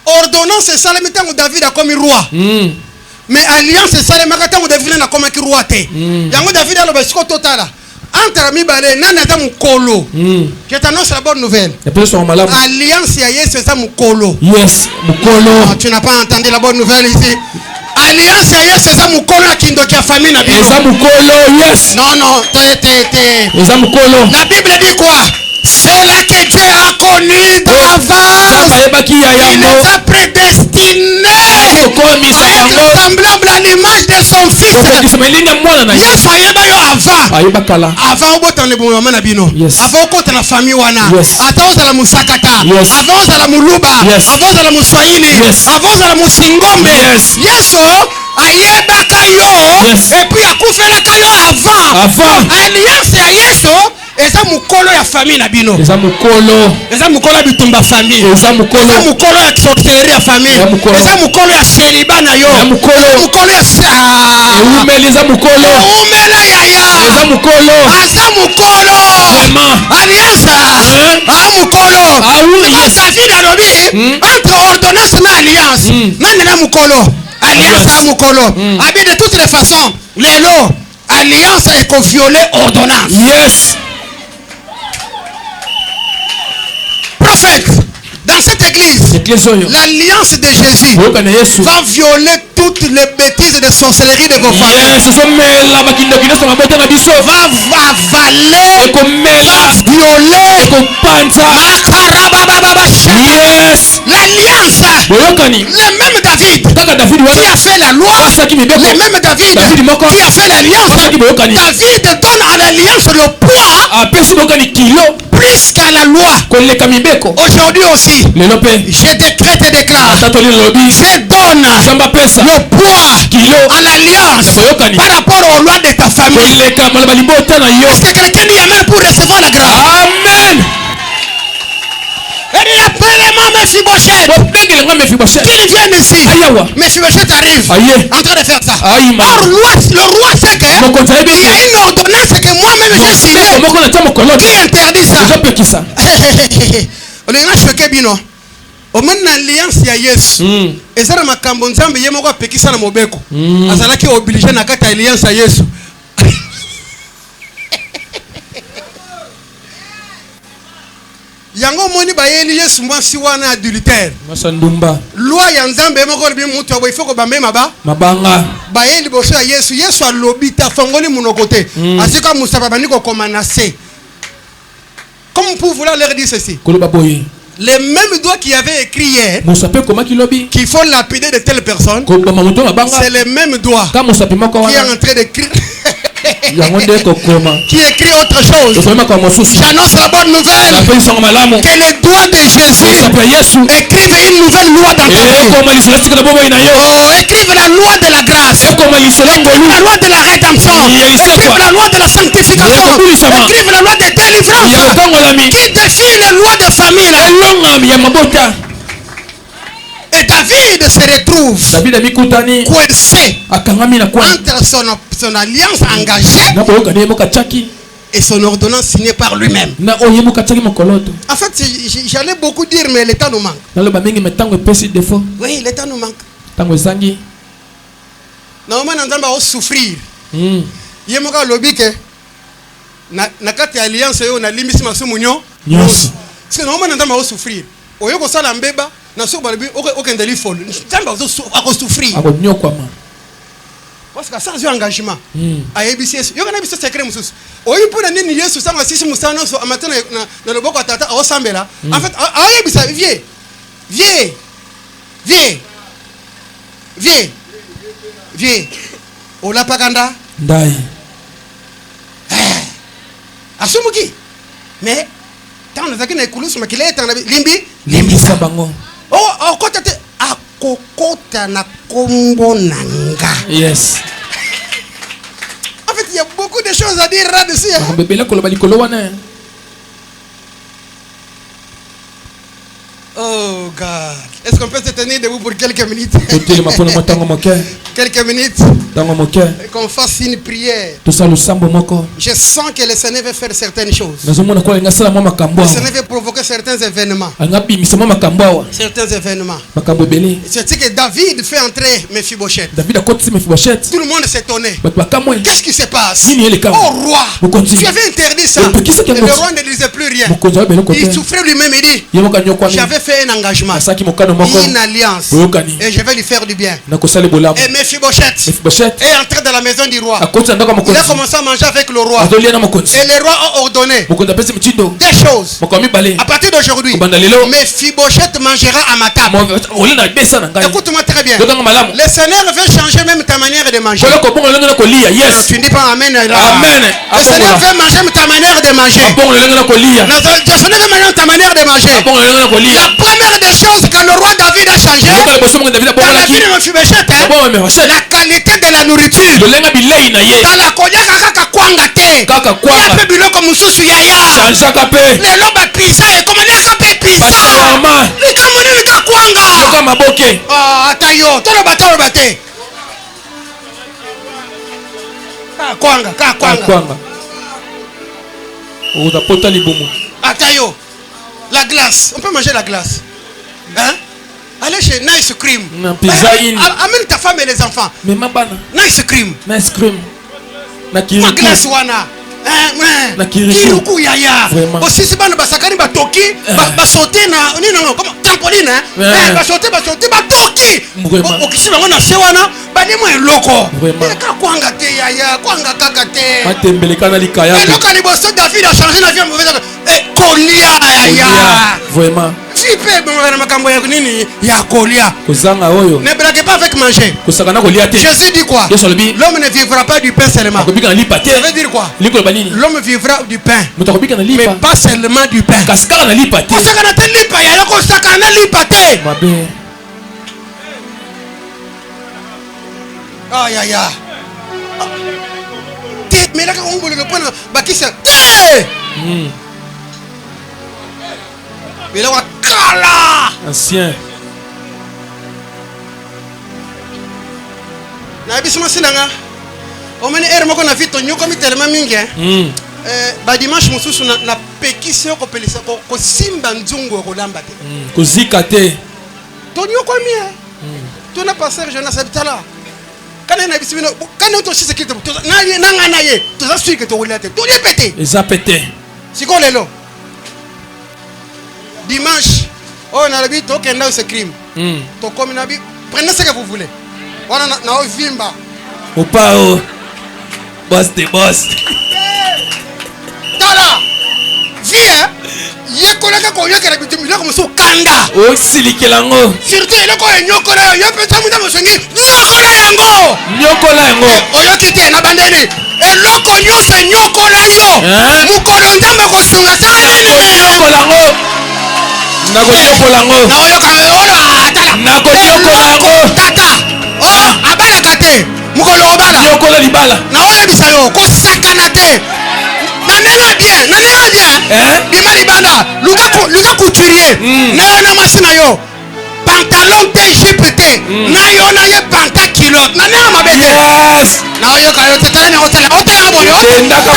Ordonnance c'est ça, le temps où David a commis roi. Mais alliance c'est ça, le temps où David a commis roi. Yango David a le basco total. Entre ami balé, nana ta mukolo. Je t'annonce la bonne nouvelle. Alliance ya c'est ça mukolo. Yes, mukolo. Tu n'as pas entendu la bonne nouvelle ici. Alliance ya c'est ça mukolo na kindo kia famille na biso. C'est ça mukolo, yes. Non non, C'est ça mukolo. La Bible dit quoi? C'est là que Dieu a connu d'avance. Il les a prédestinés à être semblables à l'image de son fils. Yes, avant. Avant obota ne bon na bino. Avant okota na famille wana. Avant za la musakata. Avant za la muluba. Avant za la muswahili. Avant za la musingombe. Yeso ayebaka yo et puis akufelaka yo avant. Alliance ya Yesu eza mukolo ya famille na bino. Eza mukolo ya bitumba famille. Eza mukolo ya sorcellerie ya famille. Eza mukolo ya celibat na yo. Eza mukolo ya umeli. Eza mukolo umela yaya. Eza mukolo asa mukolo alliance mukolo David alobi entre ordonnance na alliance nani na mukolo alliance mukolo abi de toutes les façons lelo alliance est qu'on violer ordonnance. Yes. Prophète, dans cette église, l'alliance de Jésus va violer toutes les bêtises de sorcellerie de vos familles. Va avaler, violer, l'alliance. Le même David qui a fait la loi, le même David qui a fait l'alliance. David donne à l'alliance le poids plus qu'à la loi. Aujourd'hui aussi, je décrète et déclare, je donne le poids à l'alliance par rapport aux lois de ta famille. Est-ce que quelqu'un dit amen pour recevoir la grâce? Amen. Et appelle-moi Mephibosheth. Qu'il vienne ici. Mephibosheth arrive en train de faire ça. Or, le roi sait qu'il y a une ordonnance que moi-même j'ai signée qui interdit ça. On est là choqué bino. Au moins l'alliance ya Yesu. Ezara makambo nzambe ye moko apekisa na mobeko. Azalaki obligé na kata alliance ya Yesu. Yango moni bayeli Yesu mwasi wana adultère. Masandumba. Loi ya nzambe moko bi mutu abo ifoko bambe mabanga. Bayeli boso ya Yesu, Yesu alobita fongoli munokote. Asika musaba baniko komanase. Comme pour vouloir leur dire ceci. Les mêmes doigts qui avaient écrit hier qu'il faut lapider de telles personnes, c'est les mêmes doigts qui est en train d'écrire qui écrit autre chose. J'annonce la bonne nouvelle que les doigts de Jésus écrivent une nouvelle loi dans ta vie. Écrivent la loi de la grâce, écrivent la loi de la rédemption, écrivent la loi de la sanctification, écrivent la loi de délivrance qui défie les lois de famille. Et David se retrouve coincé entre son alliance engagée et son ordonnance signée par lui-même. En fait, j'allais beaucoup dire, mais le temps nous manque. Oui, le temps nous manque. Normalement, on va souffrir. Il y a un lobby que na kati alliance on a limité ma soumunyo. C'est normalement on va souffrir. Oyo ko sala mbeba na so balobi okende li fol. Tamba zo souffrir. Parce que sans engagement a EBCS yo kana biso secret mususu. Oyo pona nini Yesu sanga sisi musana so amatana na loboko atata o sambela. En fait a yebisa vieux ola pakanda ndai asumuki mais tant on a vu na ikulusu makile tant limbi sabango oh kota te akokota na kombo nanga. Yes. En fait il y a beaucoup de choses à dire là-dessus. Oh God. Est-ce qu'on peut se tenir debout pour quelques minutes? Quelques minutes. Qu'on fasse une prière. Je sens que le Seigneur veut faire certaines choses. Le Seigneur veut provoquer certains événements. Certains événements. C'est ce que David fait entrer Mephibosheth. Tout le monde s'étonnait. Qu'est-ce qui se passe? Oh roi, tu avais interdit ça. Et le roi ne disait plus rien. Il souffrait lui-même. Il dit, j'avais fait un engagement, une alliance, et je vais lui faire du bien. Et Mephibosheth est entré dans la maison du roi. Il a commencé à manger avec le roi. Et le roi a ordonné des choses. À partir d'aujourd'hui, Mephibosheth mangera à ma table. Écoute-moi très bien. Le Seigneur veut changer même ta manière de manger. Tu ne dis pas Amen. Le Seigneur veut manger ta manière de manger. Ta manière de manger. La première des choses que le roi David a changé dans la vie de Mephibosheth, la qualité de la nourriture. Dans la konyaka kaka kwanga te. Yape biloko mususu yaya. Lelo ba pizza e komanyaka pe pizza. Lika munini ka kwanga. Ah atayo tolo bate. Ka kwanga. O da pota libomu. Atayo. La glace, on peut manger la glace. Hein? Allez chez Nice Cream. Amène ta femme et les enfants. Mais ma bana. Nice Cream. Na kirikou. Ma glace wana. Na kirikou yaya. Aussi c'est bana basakani ba toki, ba sauter na nino comme trampoline hein. Ba sauter ba toki. Okisi bango na se wana, ba ni mo eloko. Ka kwanga te yaya, kwanga kaka te. Matembele kana likaya. Mais loka ni bosso David a changé la vie mauvaise. Kolia yaya. Vraiment. Tu peux makambo ya nini ya kolia. Kozanga oyo. Ne blague pas avec manger. Kosakana kolia te. Jésus dit quoi? L'homme ne vivra pas du pain seulement. Ça veut dire quoi? L'homme vivra du pain. Mais pas seulement du pain. Kosakana lipa te. Kosakana te lipa ya kosakana lipa te. Mabe. Ah ya ya. Mais là quand on veut le prendre bakisa. Mais là on kala. Ancien. Na bisuma sinanga. O meni moko na vito nyoko mi tellement mingi ba dimanche mususu na pekise ko pelisa ko simba nzungu ko lamba te. Ko zika te. To nyoko mi to na passer Jonas habitala. Kana na bisima kana to sise kito na ngana ye to za suike to relate to li pété. Eza pété. Siko lelo. Dimanche, on a l'habitude de faire ce crime. Prenez ce que vous voulez. On a un vimba. Au pao. Boss de boss. Tala. Viens. Yekolaka ko yekela bitumila comme so kanda. O silikelango. Surtout eloko enyokola yo peta muta mosongi. Nyokola yango. Nyokola yango. Oyokite na bandene. Eloko nyosa nyokola yo. Mukolo nzamba ko sunga sana nini. Nyokola yango. Nakonyokolango. Nakonyokolango. Tata. Oh, abala kate. Mukolo obala. Nyokola libala. Na oyo bisayo ko sakana te. Nanena bien. Bima libanda. Luka couturier. Na machine yo. Pantalon te jupe te. Na yo na ye panta kilote. Nanena mabete. Yes. Na oyo kayo tete na hôtel. Hôtel abonné. Ndaka.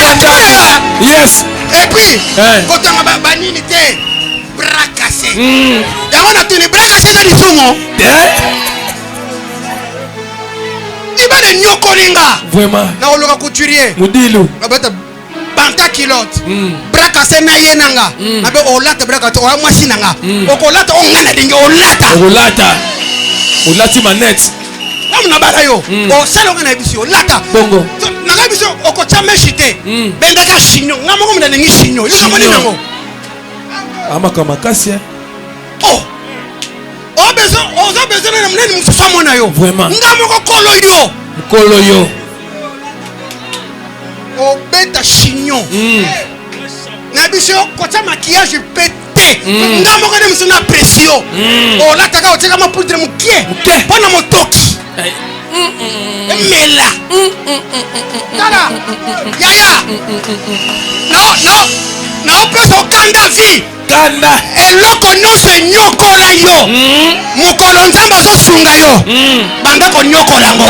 Yes. Et puis, quand on a banini te. Bras cassés. Yango na tuni bras cassés na lisungo. Iba de nyokolinga. Vraiment. Na oloka couturier. Mudilu. Abata banta kilote. Bras cassés na yenanga. Abe olata bras cassés o mwasi nanga. Okolata ongana dinge olata. Olati manette. Na bala yo. O sala ongana biso olata. Bongo. Na biso okocha meshite. Bengaka shinyo. Ngamo ko mdana ngi shinyo. Yo ngamo nango. Amakama kasi. Oh besoin na mneni msusa mona yo. Vraiment. Ngamo ko kolo yo. O beta chignon. Na biso kocha maquillage pété. Ngamo ko de msuna pression. O la taka o teka ma poudre mukie. Pana motoki. Mela. Tala. Yaya. No. Na o peso kanda vie. kanda eloko nyonso enyokola yo mokolo nzambe azosunga yo banda konyokola yango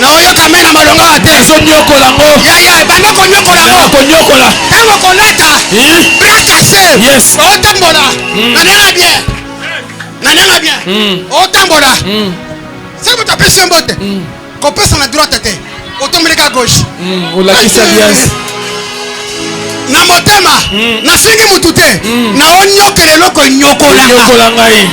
na oyoka me na malonga te yaya banda konyokola yango ntango kolata brakase otambola nanenga bien otambola se moto apesi yo mbote kopesa na droite te otombeleka gauche na motema nasengi mutu te na onyokela eloko enyokola ngai.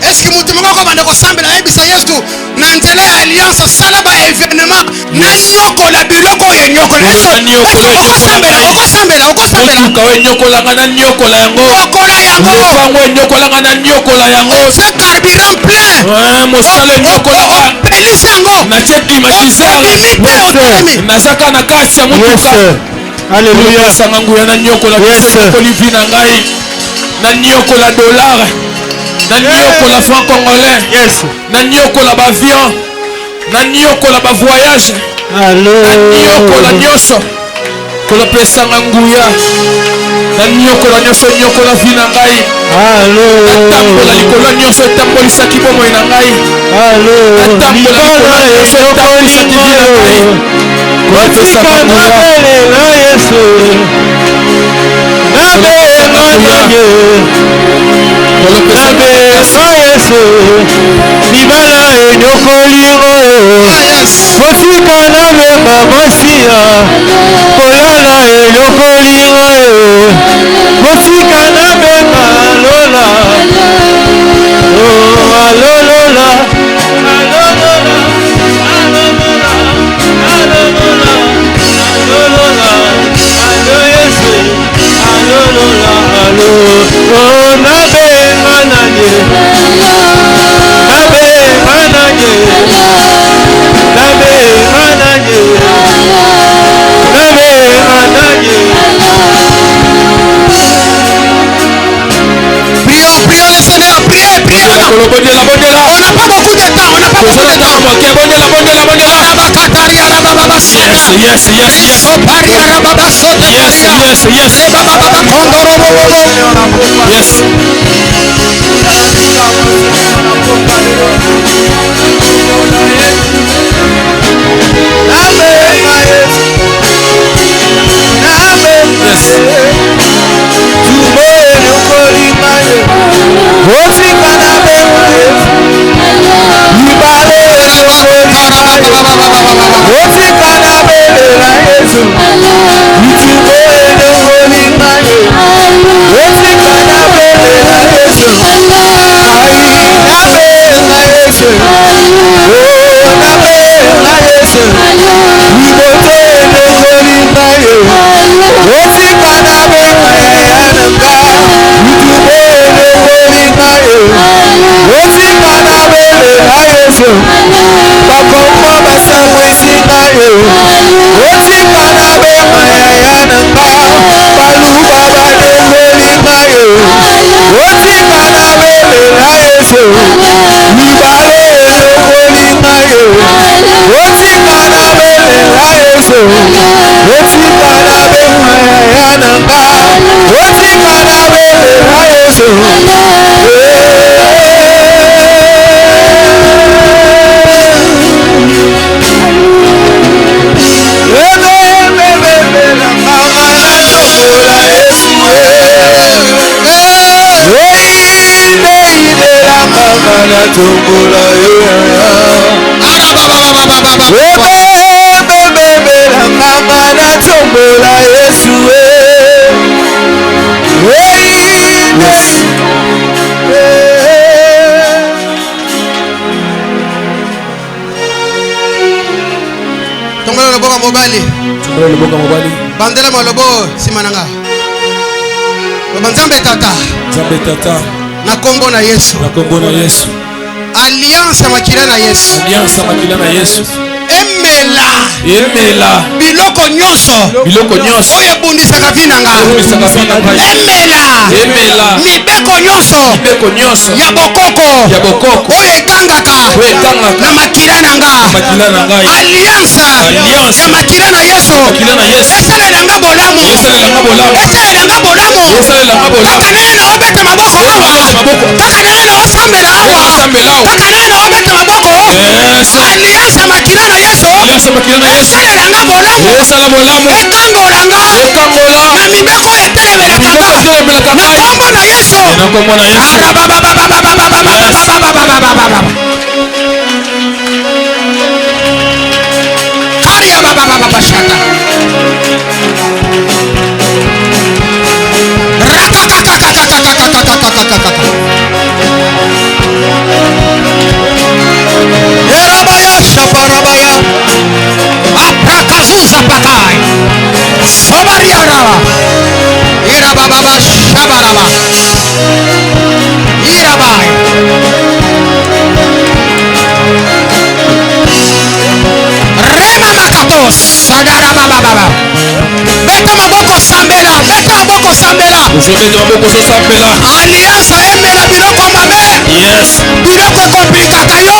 Eske mutu moko bande kosambela yebisa Yesu na nzela ya alliance sala ba événement na nyokola biloko enyokola okosambela sa carburant plein mosala nyokola pelisa yango na tie climatiseur nazaka na kasi ya mutuka. Alléluia. Sanga nguya na nyokola livi na ngai na nyokola dollar na nyokola franc congolais na nyokola ba avion na nyokola ba voyage na nyokola nyonso kola pesanga nguya na nyokola nyonso nyokola vi na ngai natambola likolo nyonso etambolisaki bomoi na ngai natambola likolo nyonso etambolisaki vi na ngai kopesanga nguya libala enyokolingo kotika na memba mosia kolala enyokolingo kotika na memba lola alolola On n'a pas beaucoup de temps. Bandela malobo simananga. Nzambe tata. Na kombo na Yesu. Na kombo na Yesu. Alliance makila na Yesu. Alliance makila na Yesu. Un emela biloko nyonso oyo ebundisaka vi na nga emela mibeko nyonso ya bokoko oyo ekangaka na makila na nga alliance ya makila na Yesu esalelanga bolamu kaka naye na obeta maboko awa kaka naye na osambela awa kaka naye na obeta maboko alliance ya makila na Yesu esalelanga bolamu ekangolanga na mibeko etelebelakanga na kombo na Yesu Karia baba shata Erabaya shaparabaya aprakazuza pakai sobariaraba irababa shabaraba irabai rema makatos sadarababa beta maboko sambela alliance emela biloko mabe biloko ekomplikaka yo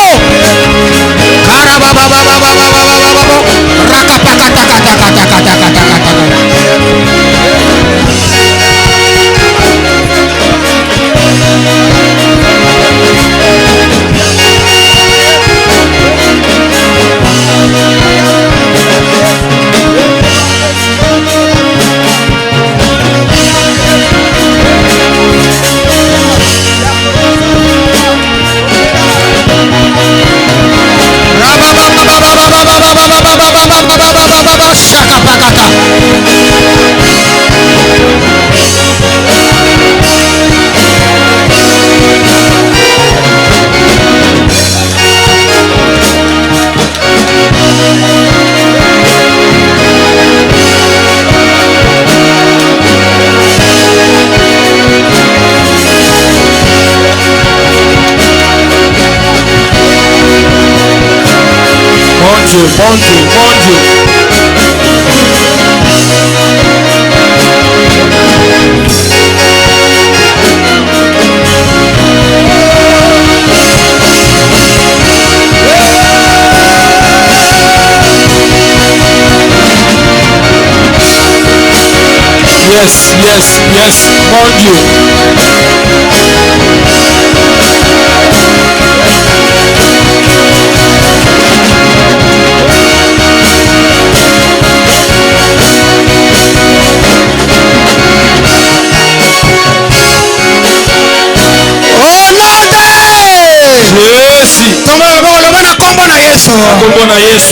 Bon Dieu. Yes, mon Dieu.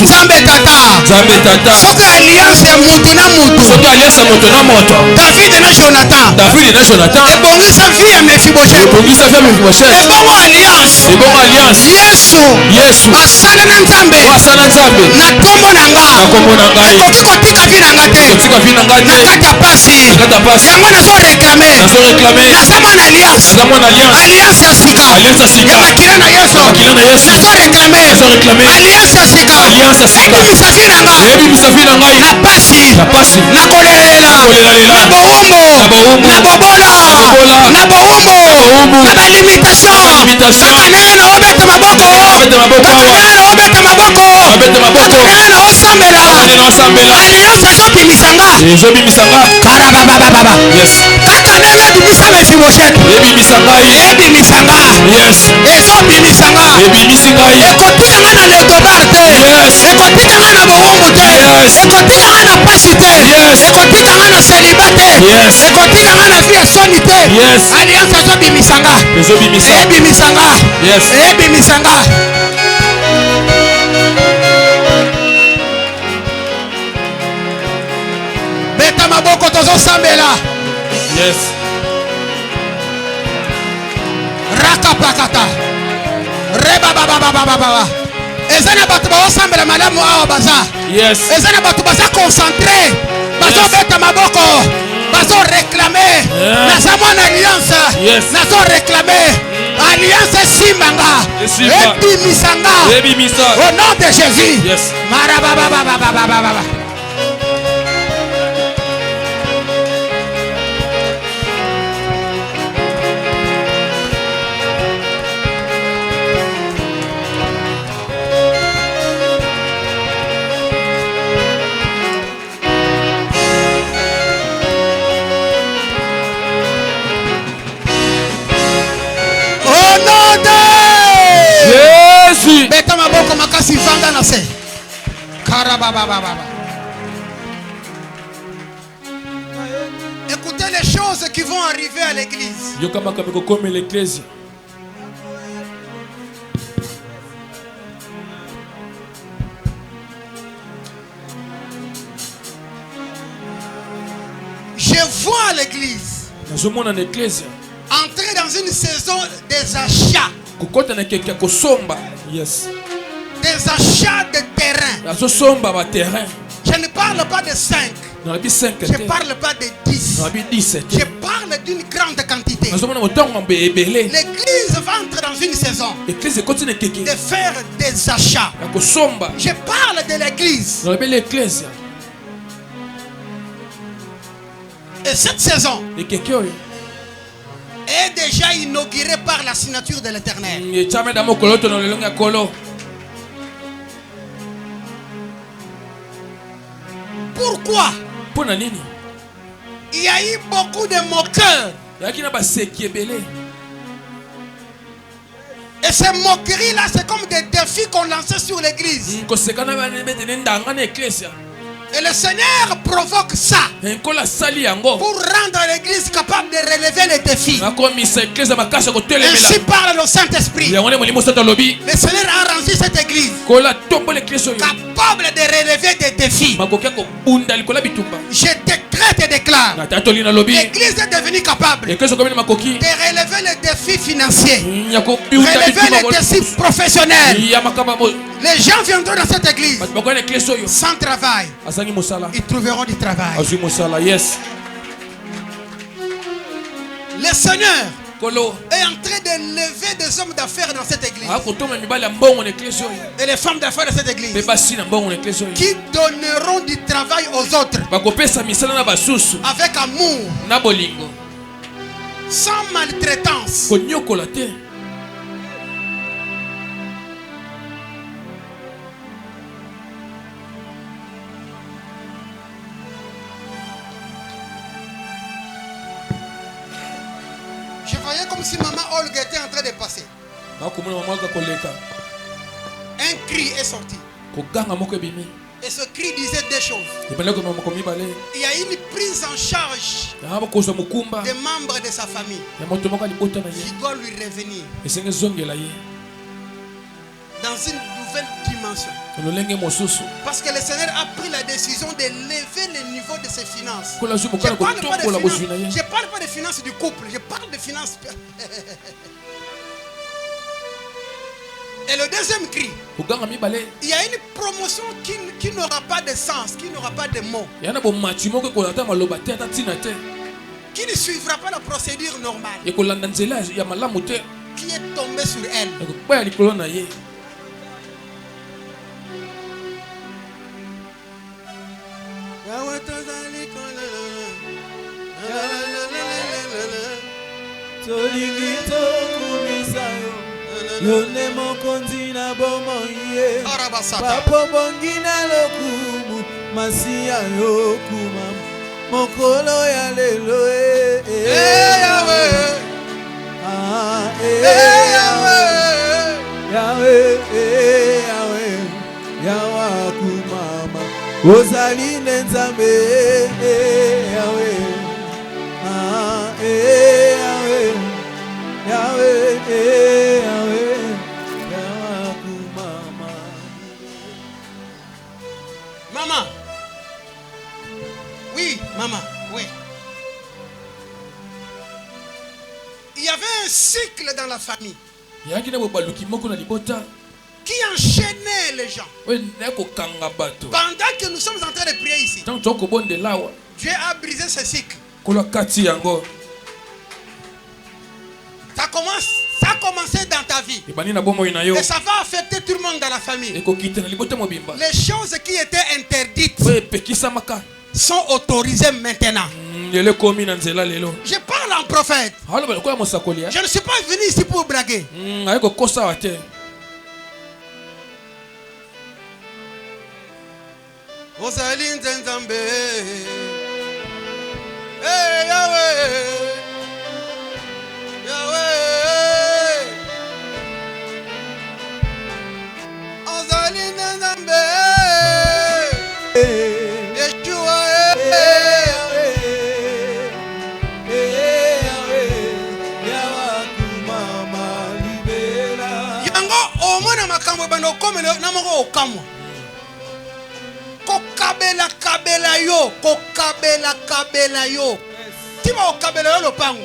Nzambe tata soki alliance ya mutu na mutu David na Jonathan ebongisa vie ya Mephibosheth ebongo alliance Yesu asala na Nzambe na kombo na nga ekoki kotika vie na nga te na kati ya pasi yango nazo reklame naza mwana alliance ya sika ya makila na Yesu nazo reklame alliance ya sika ebimisa vie na ngai na pasi na kolelela na bowumbu na bobola na bowumbu na balimitation kaka naye na obeta maboko kaka naye na obeta maboko kaka naye na osambela alliance ezobimisa nga karababababa kaka ndenge ebimisa Mephibosheth ebimisa nga ezobimisa nga ekotika nga na ledobar te ekotika nga na bowumbu te ekotika nga na pasi te ekotika nga na seliba te ekotika nga na vie soni te alliance ezobimisa nga ebimisa nga beta maboko tozosambela rakapakata rebabababababa eza na bato baosambela malamu awa baza eza na bato baza concentre bazobeta maboko bazoreklame naza mwana alliance nazoreklame Alliance Simbanga. Ebimisanga. Au nom de Jésus. Yes. Marabababababababa. Jésus. Écoutez les choses qui vont arriver à l'église. Je vois l'église entrer dans une saison des achats. Yes. Des achats de terrain. Je ne parle pas de 5. Je ne parle pas de 10. Je parle d'une grande quantité. L'église va entrer dans une saison de faire des achats. Je parle de l'église. Et cette saison est déjà inaugurée par la signature de l'Éternel. Pourquoi? Il y a eu beaucoup de moqueurs. Et ces moqueries-là, c'est comme des défis qu'on lançait sur l'église. Et le Seigneur provoque ça pour rendre l'église capable de relever les défis. Ainsi parle le Saint-Esprit. Le Seigneur a rendu cette église capable de relever des défis. Je décrète et déclare, l'église est devenue capable de relever les défis financiers, relever les défis professionnels. Les gens viendront dans cette église sans travail. Ils trouveront du travail. Yes. Le Seigneur est en train de lever des hommes d'affaires dans cette église. Et les femmes d'affaires de cette église qui donneront du travail aux autres avec amour, sans maltraitance. Je voyais comme si maman Olga était en train de passer. Un cri est sorti. Et ce cri disait des choses. Il y a une prise en charge des membres de sa famille qui doit lui revenir dans une nouvelle dimension. Parce que le Seigneur a pris la décision de lever le niveau de ses finances. Je ne parle pas de finances du couple, je parle de finances. Et le deuxième cri, il y a une promotion qui n'aura pas de sens, qui n'aura pas de mots, qui ne suivra pas la procédure normale, qui est tombée sur elle. Yone mokonzi na bomoye Papo bongina lokumu Masia yokuma Mokolo ya lelo Yahweh Yahweh Yahweh Yahweh Yahweh kumama Ozali nenzambe Yahweh Yahweh Yahweh Yahweh Maman. Oui, maman, oui. Il y avait un cycle dans la famille qui enchaînait les gens. Pendant que nous sommes en train de prier ici, Dieu a brisé ce cycle. Ça a commencer dans ta vie. Et ça va affecter tout le monde dans la famille. Les choses qui étaient interdites sont autorisées maintenant. Je parle en prophète. Je ne suis pas venu ici pour braguer. Hey, Yahweh, Yahweh, Ozali Nzambe, Yeshua, yango omona makambo bando komelo namoko okamwa. Kokabela kabela yo, kokabela kabela yo. Tima okabela yo lopango.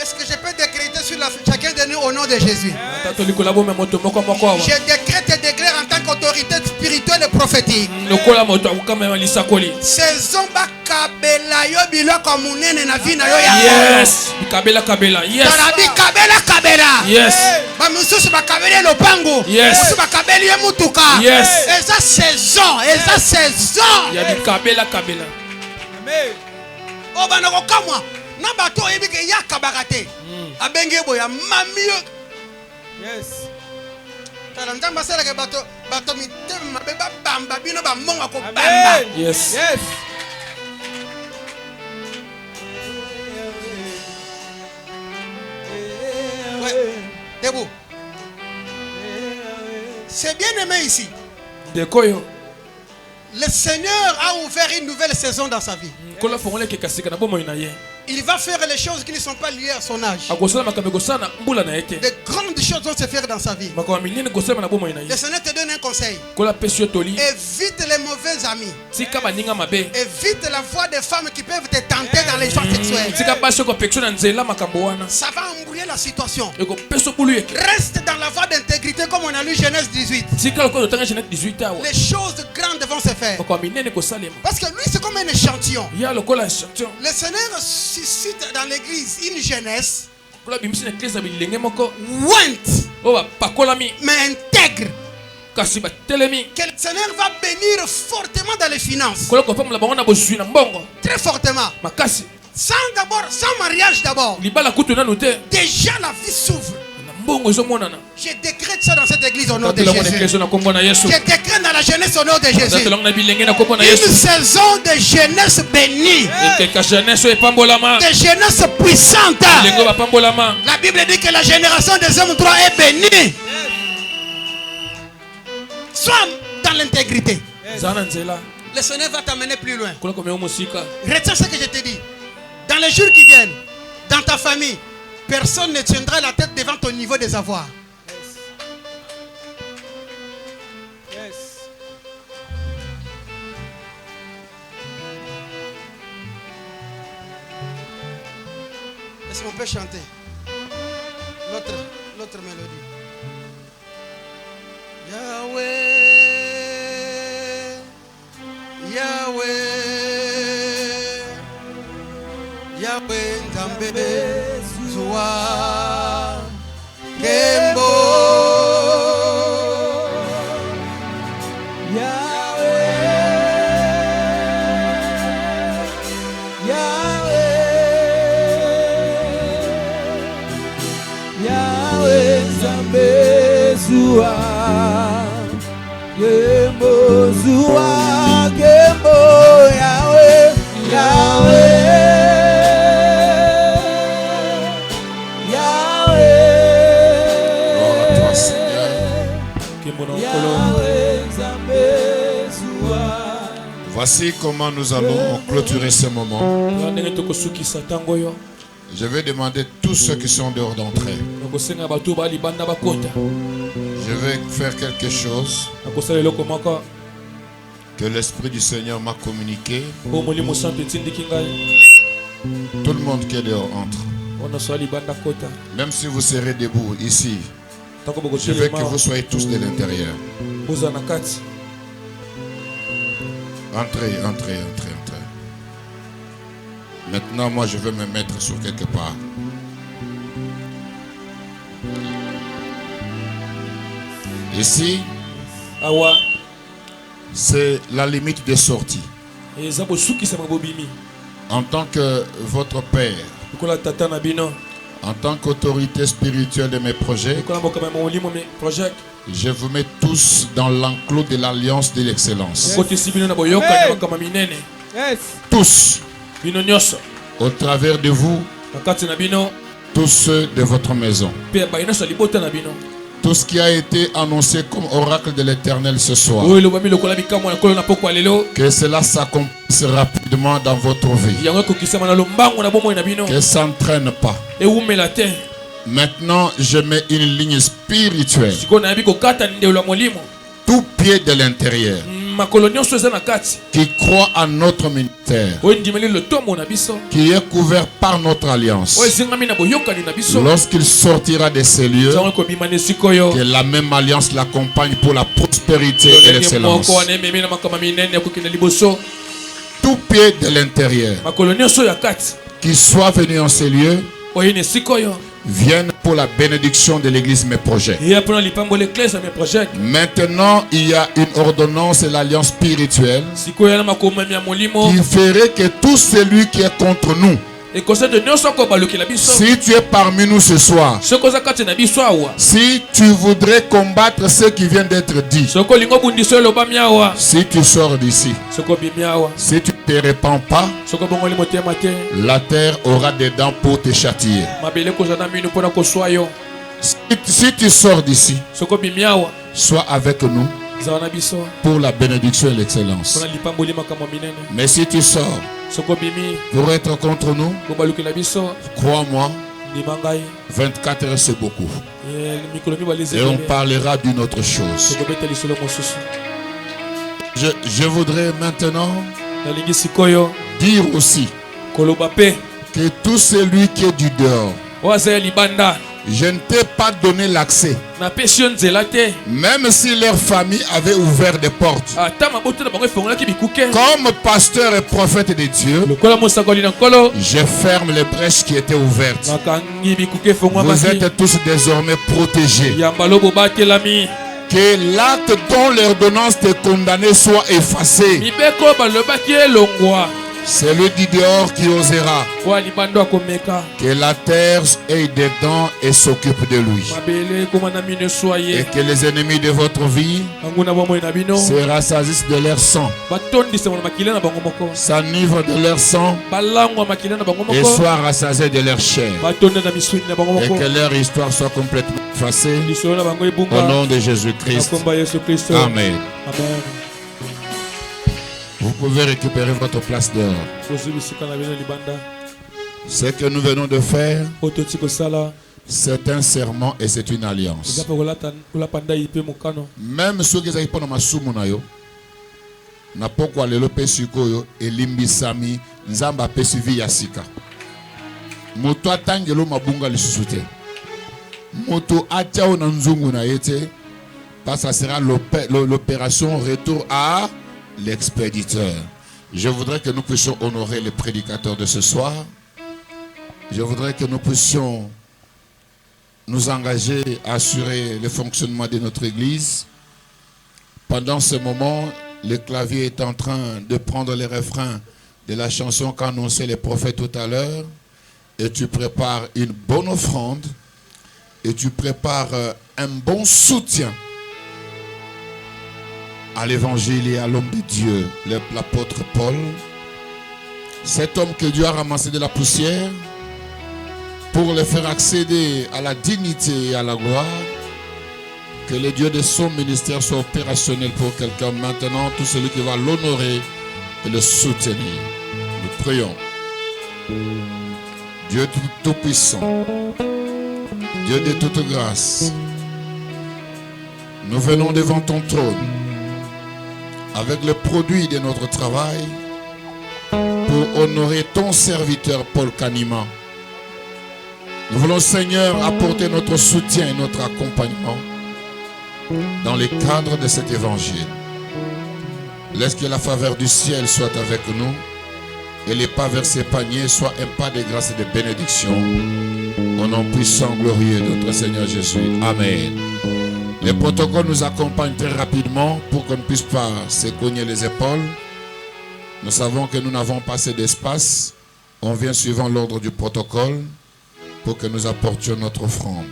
Est-ce que je peux décréter sur chacun de nous au nom de Jésus? Je décrète et déclare en tant qu'autorité spirituelle et prophétique. Ces hommes kabela yo biloko munene na vie na yo ya. Yes. Kabela kabela. Yes. Tarabi kabela kabela. Yes. Ba mususu ba kabela lopango. Yes. Mususu ba kabela ye mutuka. Yes. Eza saison, eza saison. Ya di kabela kabela. Amen. O bana ko kamwa na bato ebike ya kabakate. Abenge boya mami yo. Yes. Tala ndamba sala ke bato mitema mabeba bamba bino ba monga ko bamba. Yes. Yes. Debout. C'est bien aimé ici. Le Seigneur a ouvert une nouvelle saison dans sa vie. Il va faire les choses qui ne sont pas liées à son âge. De grandes choses vont se faire dans sa vie. Le Seigneur te donne un conseil. Évite les mauvais amis. Évite la voix des femmes qui peuvent te tenter dans les joies sexuelles. Ça va embrouiller la situation. Reste dans la voie d'intégrité comme on a lu Genèse 18. Les choses grandes vont se faire. Parce que lui c'est comme un échantillon. Le Seigneur suscite dans l'église une jeunesse mais intègre. Que le Seigneur va bénir fortement dans les finances. Très fortement. Sans mariage d'abord. Déjà la vie s'ouvre. Je décrète ça dans cette église au nom de Jésus. Je décrète dans la jeunesse au nom de Jésus. Une saison de jeunesse bénie. De jeunesse puissante. La Bible dit que la génération des hommes droits est bénie. Sois dans l'intégrité. Le Seigneur va t'amener plus loin. Retiens ce que je te dis. Dans les jours qui viennent, dans ta famille, personne ne tiendra la tête devant ton niveau des avoirs. Yes. Est-ce qu'on peut chanter l'autre mélodie? Yahweh, Yahweh, Yahweh Nzambe. Kembo Yahweh, Yahweh, Yahweh Nzambe Zua Kembo Zua Kembo Yahweh, Yahweh. Voici comment nous allons clôturer ce moment. Je vais demander tous ceux qui sont dehors d'entrer. Je vais faire quelque chose que l'Esprit du Seigneur m'a communiqué. Tout le monde qui est dehors entre. Même si vous serez debout ici, je veux que vous soyez tous de l'intérieur. Entrez, entrez, entrez, entrez. Maintenant, moi, je veux me mettre sur quelque part. Ici, c'est la limite de sortie. En tant que votre père, en tant qu'autorité spirituelle de mes projets, je vous mets tous dans l'enclos de l'alliance de l'excellence. Tous, au travers de vous, tous ceux de votre maison. Tout ce qui a été annoncé comme oracle de l'Éternel ce soir, que cela s'accomplisse rapidement dans votre vie. Que ça n'entraîne pas. Maintenant, je mets une ligne spirituelle. Tout pied de l'intérieur qui croit à notre ministère, qui est couvert par notre alliance, lorsqu'il sortira de ces lieux, que la même alliance l'accompagne pour la prospérité et l'excellence. Tout pied de l'intérieur qui soit venu en ces lieux viennent pour la bénédiction de l'église mes projets. Maintenant, il y a une ordonnance et l'alliance spirituelle qui ferait que tout celui qui est contre nous, si tu es parmi nous ce soir, si tu voudrais combattre ce qui vient d'être dit, si tu sors d'ici, si tu ne te répands pas, la terre aura des dents pour te châtier. Si tu sors d'ici, sois avec nous pour la bénédiction et l'excellence. Mais si tu sors pour être contre nous, crois-moi, 24 heures c'est beaucoup. Et on parlera d'une autre chose. Je voudrais maintenant dire aussi que tout celui qui est du dehors, je ne t'ai pas donné l'accès. Même si leur famille avait ouvert des portes. Comme pasteur et prophète de Dieu, je ferme les brèches qui étaient ouvertes. Vous êtes tous désormais protégés. Que l'acte dont l'ordonnance de condamner soit effacé. C'est le du dehors qui osera. Que la terre ait des dents et s'occupe de lui. Et que les ennemis de votre vie se rassasissent de leur sang, s'enivrent de leur sang et soient rassasiés de leur chair. Et que leur histoire soit complètement effacée. Au nom de Jésus-Christ. Amen. Vous pouvez récupérer votre place dehors. Ce que nous venons de faire, c'est un serment et c'est une alliance. Même ceux qui ont pas masumu na pokwa lelo pesikoyo elimbisami nzamba pesivi yasika. Moto atangelo mabunga lisusute. Moto atiao na nzungu na yete, parce que ça sera l'opération retour à l'expéditeur. Je voudrais que nous puissions honorer les prédicateurs de ce soir. Je voudrais que nous puissions nous engager à assurer le fonctionnement de notre église. Pendant ce moment, le clavier est en train de prendre les refrains de la chanson qu'annonçaient les prophètes tout à l'heure. Et tu prépares une bonne offrande. Et tu prépares un bon soutien à l'évangile et à l'homme de Dieu, l'apôtre Paul. Cet homme que Dieu a ramassé de la poussière pour le faire accéder à la dignité et à la gloire. Que le Dieu de son ministère soit opérationnel pour quelqu'un maintenant, tout celui qui va l'honorer et le soutenir. Nous prions. Dieu tout-puissant, Dieu de toute grâce, nous venons devant ton trône avec le produit de notre travail pour honorer ton serviteur Paul Kanima. Nous voulons, Seigneur, apporter notre soutien et notre accompagnement dans le cadre de cet évangile. Laisse que la faveur du ciel soit avec nous et les pas vers ces paniers soient un pas de grâce et de bénédiction. Au nom puissant, glorieux de notre Seigneur Jésus. Amen. Les protocoles nous accompagnent très rapidement pour qu'on ne puisse pas se cogner les épaules. Nous savons que nous n'avons pas assez d'espace. On vient suivant l'ordre du protocole pour que nous apportions notre offrande.